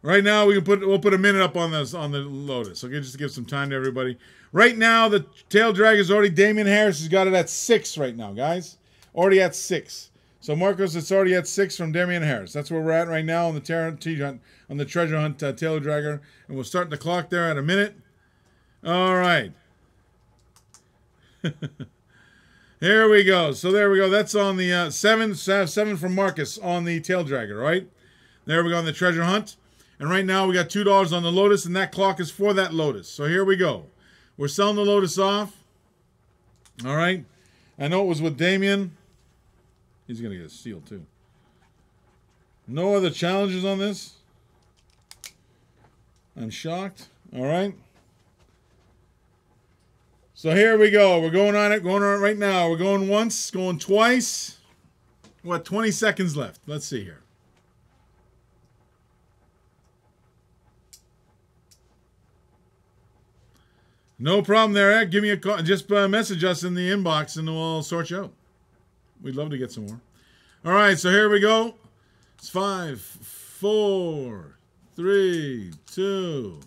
Right now we'll put a minute up on the Lotus. Okay, just to give some time to everybody. Right now the tail drag is already Damian Harris has got it at 6 right now, guys. Already at 6. So Marcos, it's already at 6 from Damian Harris. That's where we're at right now on the treasure hunt tail dragger, and we'll start the clock there at a minute. All right. Here we go. So there we go. That's on the 7 from Marcus on the tail dragger, right? There we go on the treasure hunt. And right now we got $2 on the Lotus, and that clock is for that Lotus. So here we go. We're selling the Lotus off. All right. I know it was with Damien. He's going to get a steal too. No other challenges on this. I'm shocked. All right. So here we go. We're going on it right now. We're going once, going twice. What, 20 seconds left. Let's see here. No problem there, Ed. Give me a call. Just message us in the inbox and we'll sort you out. We'd love to get some more. All right, so here we go. It's 5, 4, 3, 2.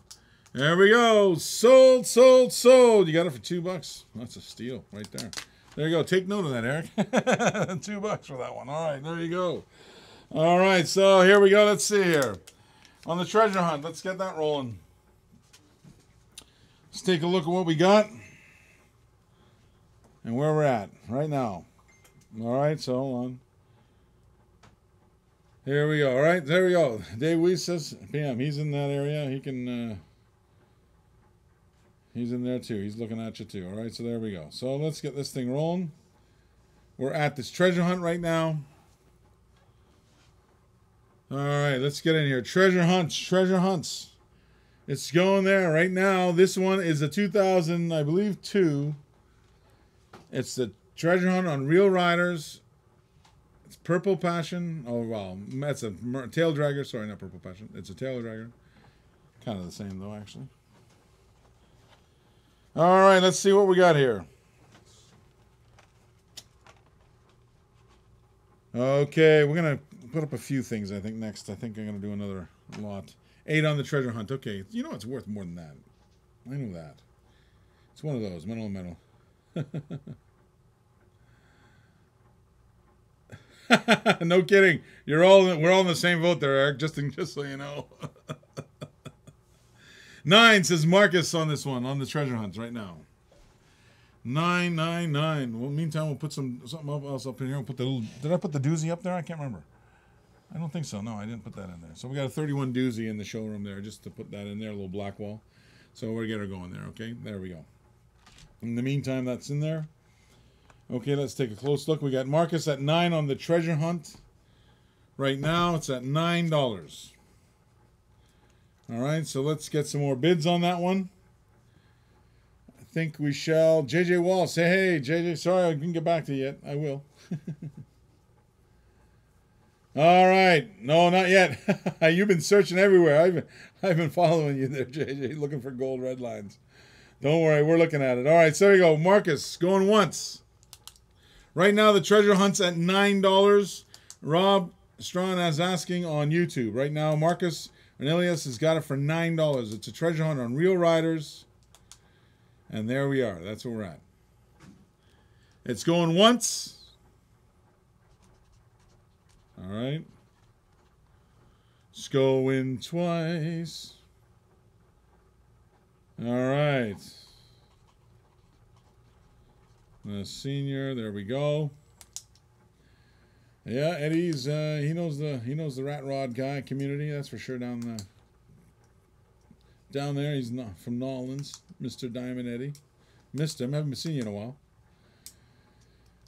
There we go. Sold, sold, sold. You got it for $2. That's a steal right there. There you go. Take note of that, Eric. $2 for that one. All right, there you go. All right, so here we go. Let's see here. On the treasure hunt, let's get that rolling. Let's take a look at what we got and where we're at right now. All right, so hold on. Here we go. All right, there we go. Dave Weiss says, PM, he's in that area. He can, he's in there too. He's looking at you too. All right, so there we go. So let's get this thing rolling. We're at this treasure hunt right now. All right, let's get in here. Treasure hunts, treasure hunts. It's going there right now. This one is a 2000, I believe, 2. It's the treasure hunt on Real Riders. It's Purple Passion. Oh, well, that's a tail dragger. Sorry, not Purple Passion. It's a tail dragger. Kind of the same, though, actually. All right, let's see what we got here. Okay, we're going to put up a few things, I think, next. I think I'm going to do another lot. 8 on the treasure hunt. Okay, you know it's worth more than that. I know that. It's one of those, metal and metal. No kidding. We're all in the same boat there, Eric, just so you know. 9 says Marcus on this one, on the treasure hunts right now. 999. Well, meantime, we'll put something else up in here. We'll put the little, did I put the doozy up there? I can't remember. I don't think so. No, I didn't put that in there. So we got a 31 doozy in the showroom there, just to put that in there, a little black wall. So we'll get her going there, okay? There we go. In the meantime, that's in there. Okay, let's take a close look. We got Marcus at 9 on the treasure hunt. Right now, it's at $9. All right, so let's get some more bids on that one. I think we shall. JJ Wall, say hey, JJ. Sorry I didn't get back to you yet. I will. All right. No, not yet. You've been searching everywhere. I've been following you there, JJ, looking for gold red lines. Don't worry, we're looking at it. All right, so there you go. Marcus, going once. Right now, the treasure hunt's at $9. Rob Strawn is asking on YouTube. Right now, Marcus Cornelius has got it for $9. It's a treasure hunt on Real Riders. And there we are. That's where we're at. It's going once. All right. It's going twice. All right. The senior, there we go. Yeah, Eddie's he knows the rat rod guy community, that's for sure down there. He's not from Nolans, Mr. Diamond Eddie. Missed him, haven't seen you in a while.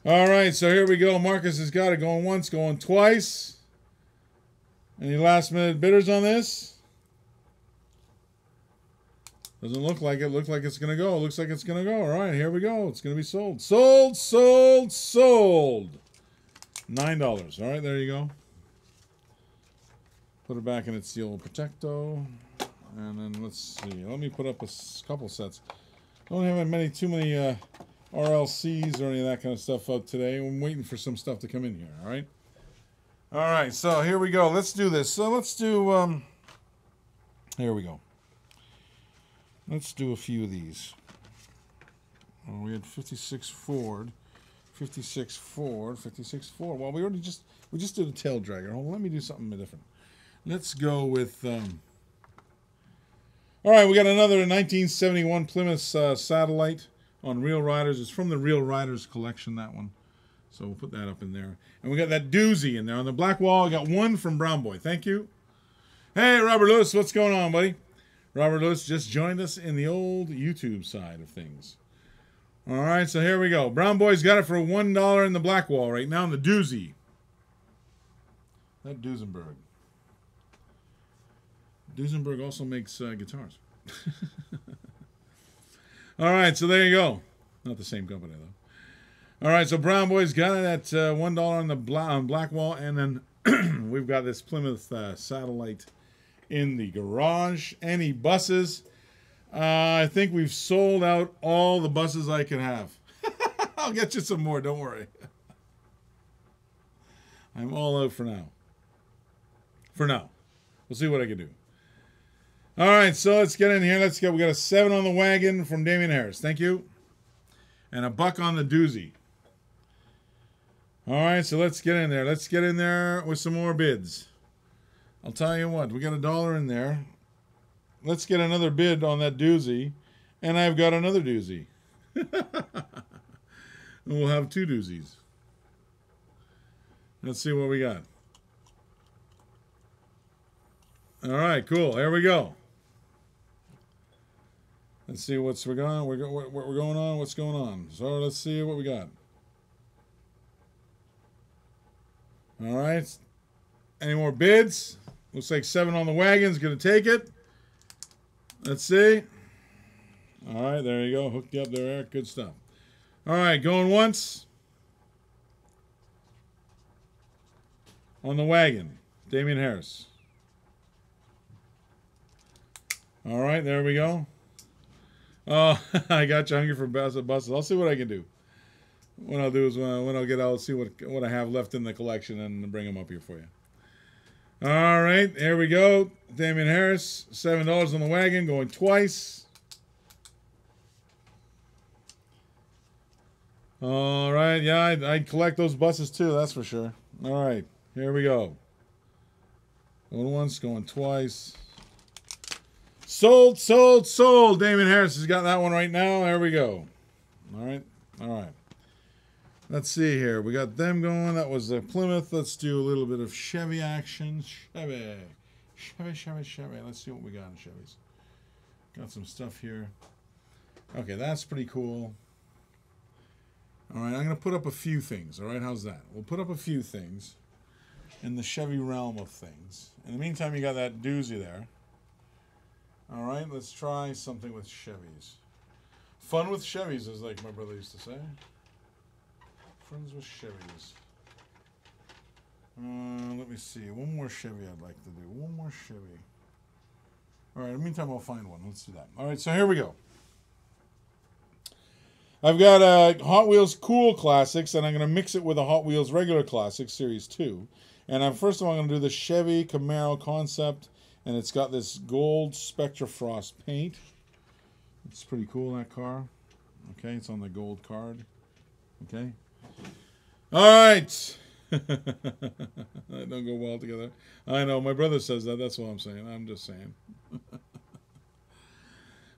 All right, so here we go. Marcus has got it going once, going twice. Any last minute bidders on this? Doesn't look like it. Looks like it's going to go. Looks like it's going to go. All right, here we go. It's going to be sold. Sold, sold, sold. $9. All right, there you go. Put it back in its seal protecto. And then let's see. Let me put up a couple sets. Don't have too many RLCs or any of that kind of stuff out today. I'm waiting for some stuff to come in here, all right? All right, so here we go. Let's do this. So let's do, here we go. Let's do a few of these. Oh, we had 56 Ford, 56 Ford, 56 Ford. Well, we just did a tail dragger. Hold on, let me do something different. Let's go with, all right, we got another 1971 Plymouth Satellite on Real Riders. It's from the Real Riders collection, that one. So we'll put that up in there. And we got that doozy in there. On the black wall, I got one from Brown Boy. Thank you. Hey, Robert Lewis, what's going on, buddy? Robert Lewis just joined us in the old YouTube side of things. All right, so here we go. Brown Boy's got it for $1 in the black wall right now in the doozy. That Duesenberg. Duesenberg also makes guitars. All right, so there you go. Not the same company, though. All right, so Brown Boy's got it at $1 on the black wall, and then we've got this Plymouth Satellite in the garage. Any buses? I think we've sold out all the buses I can have. I'll get you some more, don't worry. I'm all out for now. For now. We'll see what I can do. All right, so let's get in here. We got a 7 on the wagon from Damian Harris. Thank you. And a buck on the doozy. All right, so let's get in there. Let's get in there with some more bids. I'll tell you what, we got $1 in there. Let's get another bid on that doozy. And I've got another doozy. And we'll have 2 doozies. Let's see what we got. All right, cool. Here we go. Let's see what we're going on. What's going on? So let's see what we got. All right. Any more bids? Looks like 7 on the wagon's going to take it. Let's see. All right, there you go. Hooked you up there, Eric. Good stuff. All right, going once. On the wagon, Damien Harris. All right, there we go. Oh, I got you hungry for buses. I'll see what I can do. What I'll do is when I'll see what I have left in the collection and bring them up here for you. All right, there we go. Damien Harris, $7 on the wagon, going twice. All right, yeah, I'd collect those buses too, that's for sure. All right, here we go. Going once, going twice. Sold, sold, sold. Damien Harris has got that one right now. There we go. All right, all right. Let's see here. We got them going. That was Plymouth. Let's do a little bit of Chevy action. Chevy. Let's see what we got in Chevys. Got some stuff here. Okay, that's pretty cool. All right, I'm going to put up a few things. All right, how's that? We'll put up a few things in the Chevy realm of things. In the meantime, you got that doozy there. All right, let's try something with Chevys. Fun with Chevys is like my brother used to say. Friends with Chevys. Let me see. One more Chevy I'd like to do. One more Chevy. All right, in the meantime, I'll find one. Let's do that. All right, so here we go. I've got a Hot Wheels Cool Classics, and I'm going to mix it with a Hot Wheels Regular Classics Series 2. And first of all, I'm going to do the Chevy Camaro Concept, and it's got this gold Spectra Frost paint. It's pretty cool, that car. Okay, it's on the gold card. Okay. All right. That don't go well together. I know, my brother says that. That's what I'm saying. I'm just saying.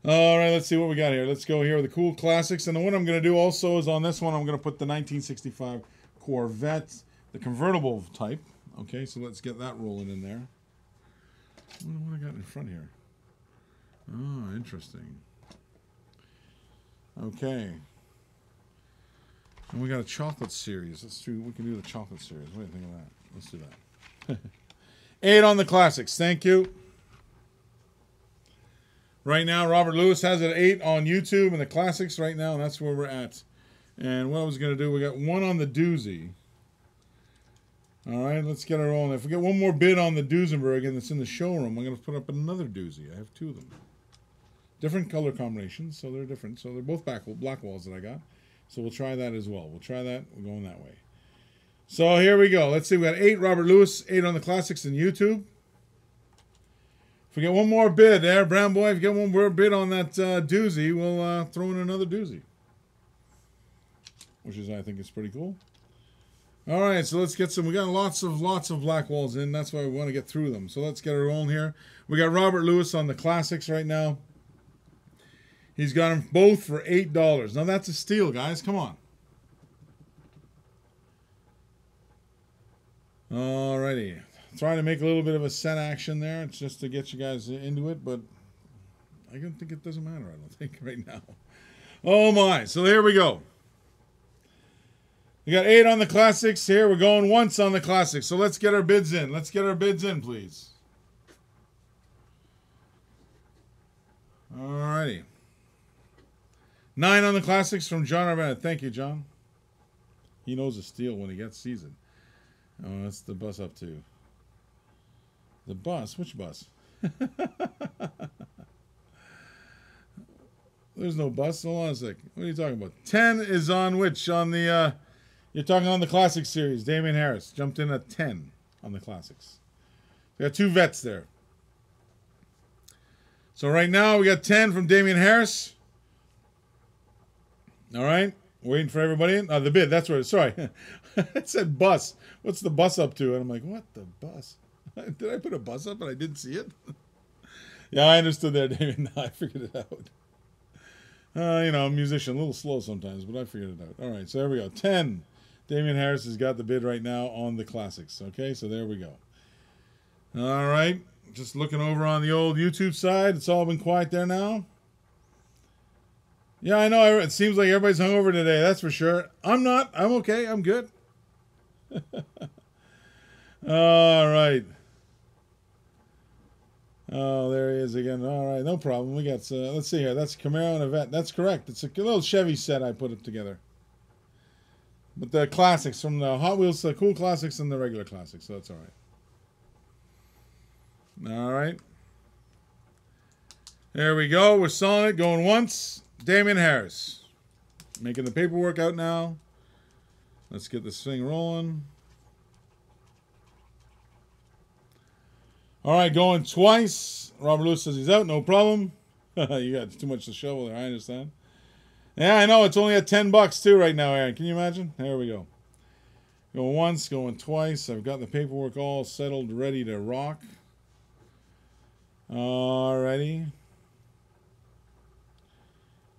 All right, let's see what we got here. Let's go here with the Cool Classics. And what I'm going to do also is on this one, I'm going to put the 1965 Corvette, the convertible type. Okay, so let's get that rolling in there. What do I got in front here? Oh, interesting. Okay. And we got a chocolate series. We can do the chocolate series. What do you think of that? Let's do that. 8 on the classics. Thank you. Right now, Robert Lewis has it at 8 on YouTube and the classics right now, and that's where we're at. And what I was going to do, we got 1 on the doozy. All right, let's get our own. If we get one more bid on the Duesenberg and it's in the showroom, I'm going to put up another doozy. I have 2 of them. Different color combinations, so they're different. So they're both black walls that I got. So we'll try that as well. We'll try that. We're going that way. So here we go. Let's see. We got 8 Robert Lewis, 8 on the classics in YouTube. If we get one more bid there, Brown Boy, if you get one more bid on that doozy, we'll throw in another doozy. Which is, I think, is pretty cool. All right, so let's get some. We got lots of black walls in. That's why we want to get through them. So let's get our own here. We got Robert Lewis on the classics right now. He's got them both for $8. Now that's a steal, guys. Come on. All righty. Trying to make a little bit of a set action there. It's just to get you guys into it, but I don't think it doesn't matter, I don't think, right now. Oh, my. So here we go. We got 8 on the classics here. We're going once on the classics. So let's get our bids in. Let's get our bids in, please. All righty. 9 on the classics from John Arbennett. Thank you, John. He knows a steal when he sees it. Oh, that's the bus up too. The bus? Which bus? There's no bus. Hold on a sec. What are you talking about? 10 is on which? On the, you're talking on the classic series. Damien Harris jumped in at 10 on the classics. We got 2 vets there. So right now we got 10 from Damien Harris. All right. Waiting for everybody in. The bid. That's right. Sorry. It said bus. What's the bus up to? And I'm like, what the bus? Did I put a bus up and I didn't see it? Yeah, I understood there, Damien. I figured it out. You know, I'm a musician, a little slow sometimes, but I figured it out. All right, so there we go. 10. Damien Harris has got the bid right now on the classics. Okay, so there we go. All right, just looking over on the old YouTube side. It's all been quiet there now. Yeah, I know. It seems like everybody's hungover today. That's for sure. I'm not. I'm okay. I'm good. All right. Oh, there he is again. All right, no problem. We got, let's see here. That's Camaro and a Vet. That's correct. It's a little Chevy set I put it together. But the classics from the Hot Wheels, the cool classics and the regular classics. So that's all right. All right. There we go. We're selling it. Going once. Damien Harris. Making the paperwork out now. Let's get this thing rolling. All right, going twice. Robert Lewis says he's out. No problem. You got too much to shovel there. I understand. Yeah, I know. It's only at $10 too right now, Aaron. Can you imagine? There we go. Going once, going twice. I've got the paperwork all settled, ready to rock. Alrighty.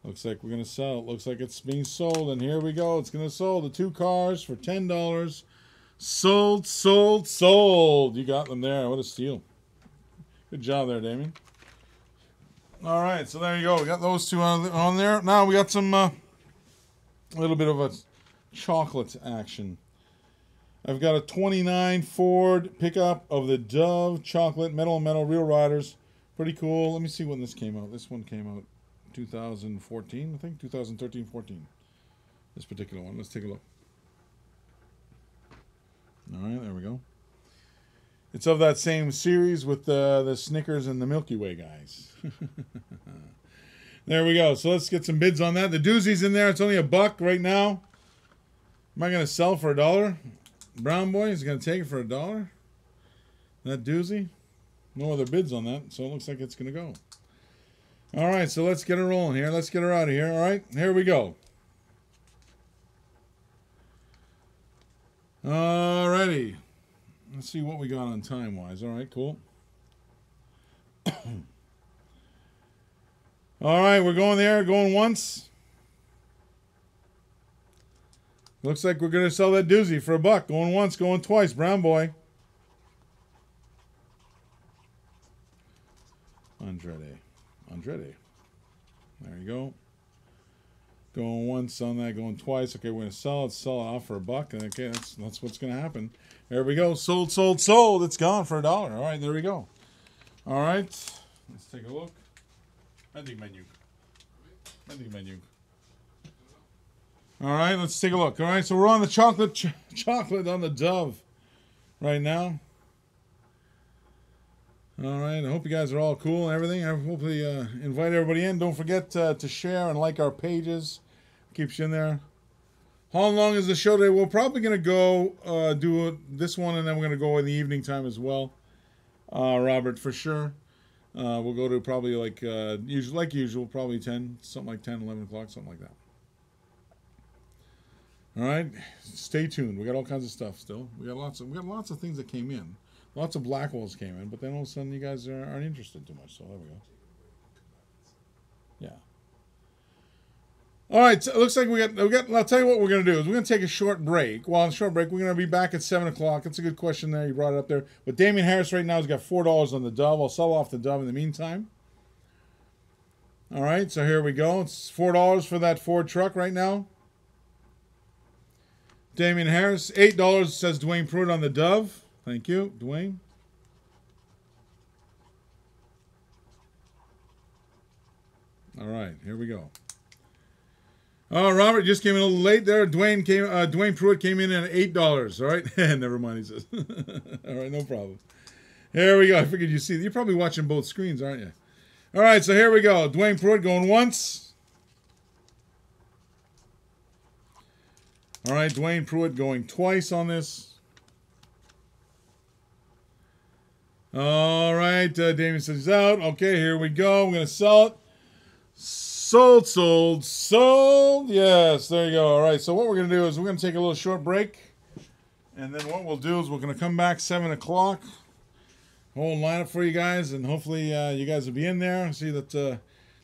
Looks like we're going to sell it. Looks like it's being sold. And here we go. It's going to sell the 2 cars for $10. Sold, sold, sold. You got them there. What a steal. Good job there, Damien. All right, so there you go. We got those 2 on there. Now we got some, a little bit of a chocolate action. I've got a 29 Ford pickup of the Dove chocolate metal Real Riders. Pretty cool. Let me see when this came out. This one came out 2014, I think. 2013-14. This particular one. Let's take a look. All right, there we go. It's of that same series with the Snickers and the Milky Way guys. There we go. So let's get some bids on that. The doozie's in there. It's only $1 right now. Am I going to sell for $1? Brown Boy is going to take it for $1. That doozy. No other bids on that, so it looks like it's going to go. All right, so let's get her rolling here. Let's get her out of here. All right, here we go. All righty. Let's see what we got on time-wise. All right, cool. All right, we're going there. Going once. Looks like we're going to sell that doozy for $1. Going once, going twice. Brown Boy. Andretti. There you go. Going once on that, going twice. Okay, we're going to sell it off for $1. Okay, that's what's going to happen. There we go. Sold, sold, sold. It's gone for $1. All right, there we go. All right, let's take a look. Menu. All right, let's take a look. All right, so we're on the chocolate on the Dove right now. All right, I hope you guys are all cool and everything. I hopefully invite everybody in. Don't forget to share and like our pages. Keeps you in there. How long is the show today? We're probably going to go do this one, and then we're going to go in the evening time as well. Robert, for sure. We'll go to probably like usual, probably 10, something like 10, 11 o'clock, something like that. All right, stay tuned. We got all kinds of stuff still. We got lots of things that came in. Lots of Blackwells came in, but then all of a sudden you guys aren't interested too much. So there we go. Yeah. All right, so it looks like we got. I'll tell you what we're going to do is we're going to take a short break. Well, on a short break, we're going to be back at 7 o'clock. That's a good question there. You brought it up there. But Damien Harris right now has got $4 on the Dove. I'll sell off the Dove in the meantime. All right, so here we go. It's $4 for that Ford truck right now. Damien Harris, $8 says Dwayne Pruitt on the Dove. Thank you, Dwayne. All right, here we go. Oh, Robert just came in a little late there. Dwayne Pruitt came in at $8. All right, never mind. He says. All right, no problem. Here we go. I figured you see. You're probably watching both screens, aren't you? All right, so here we go. Dwayne Pruitt going once. All right, Dwayne Pruitt going twice on this. All right, Damien says he's out. Okay, here we go. We're going to sell it. Sold, sold, sold. Yes, there you go. All right, so what we're going to do is we're going to take a little short break. And then what we'll do is we're going to come back 7 o'clock. Whole lineup for you guys, and hopefully you guys will be in there. See that a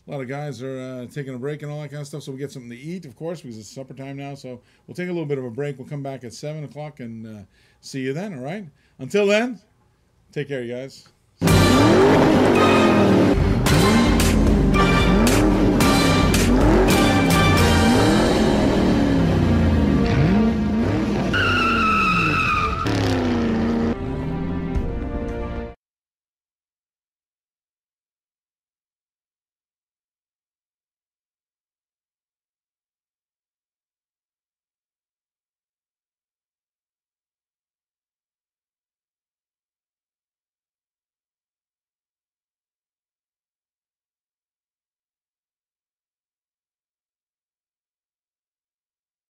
lot of guys are taking a break and all that kind of stuff, so we get something to eat, of course, because it's supper time now. So we'll take a little bit of a break. We'll come back at 7 o'clock and see you then, all right? Until then, take care, you guys.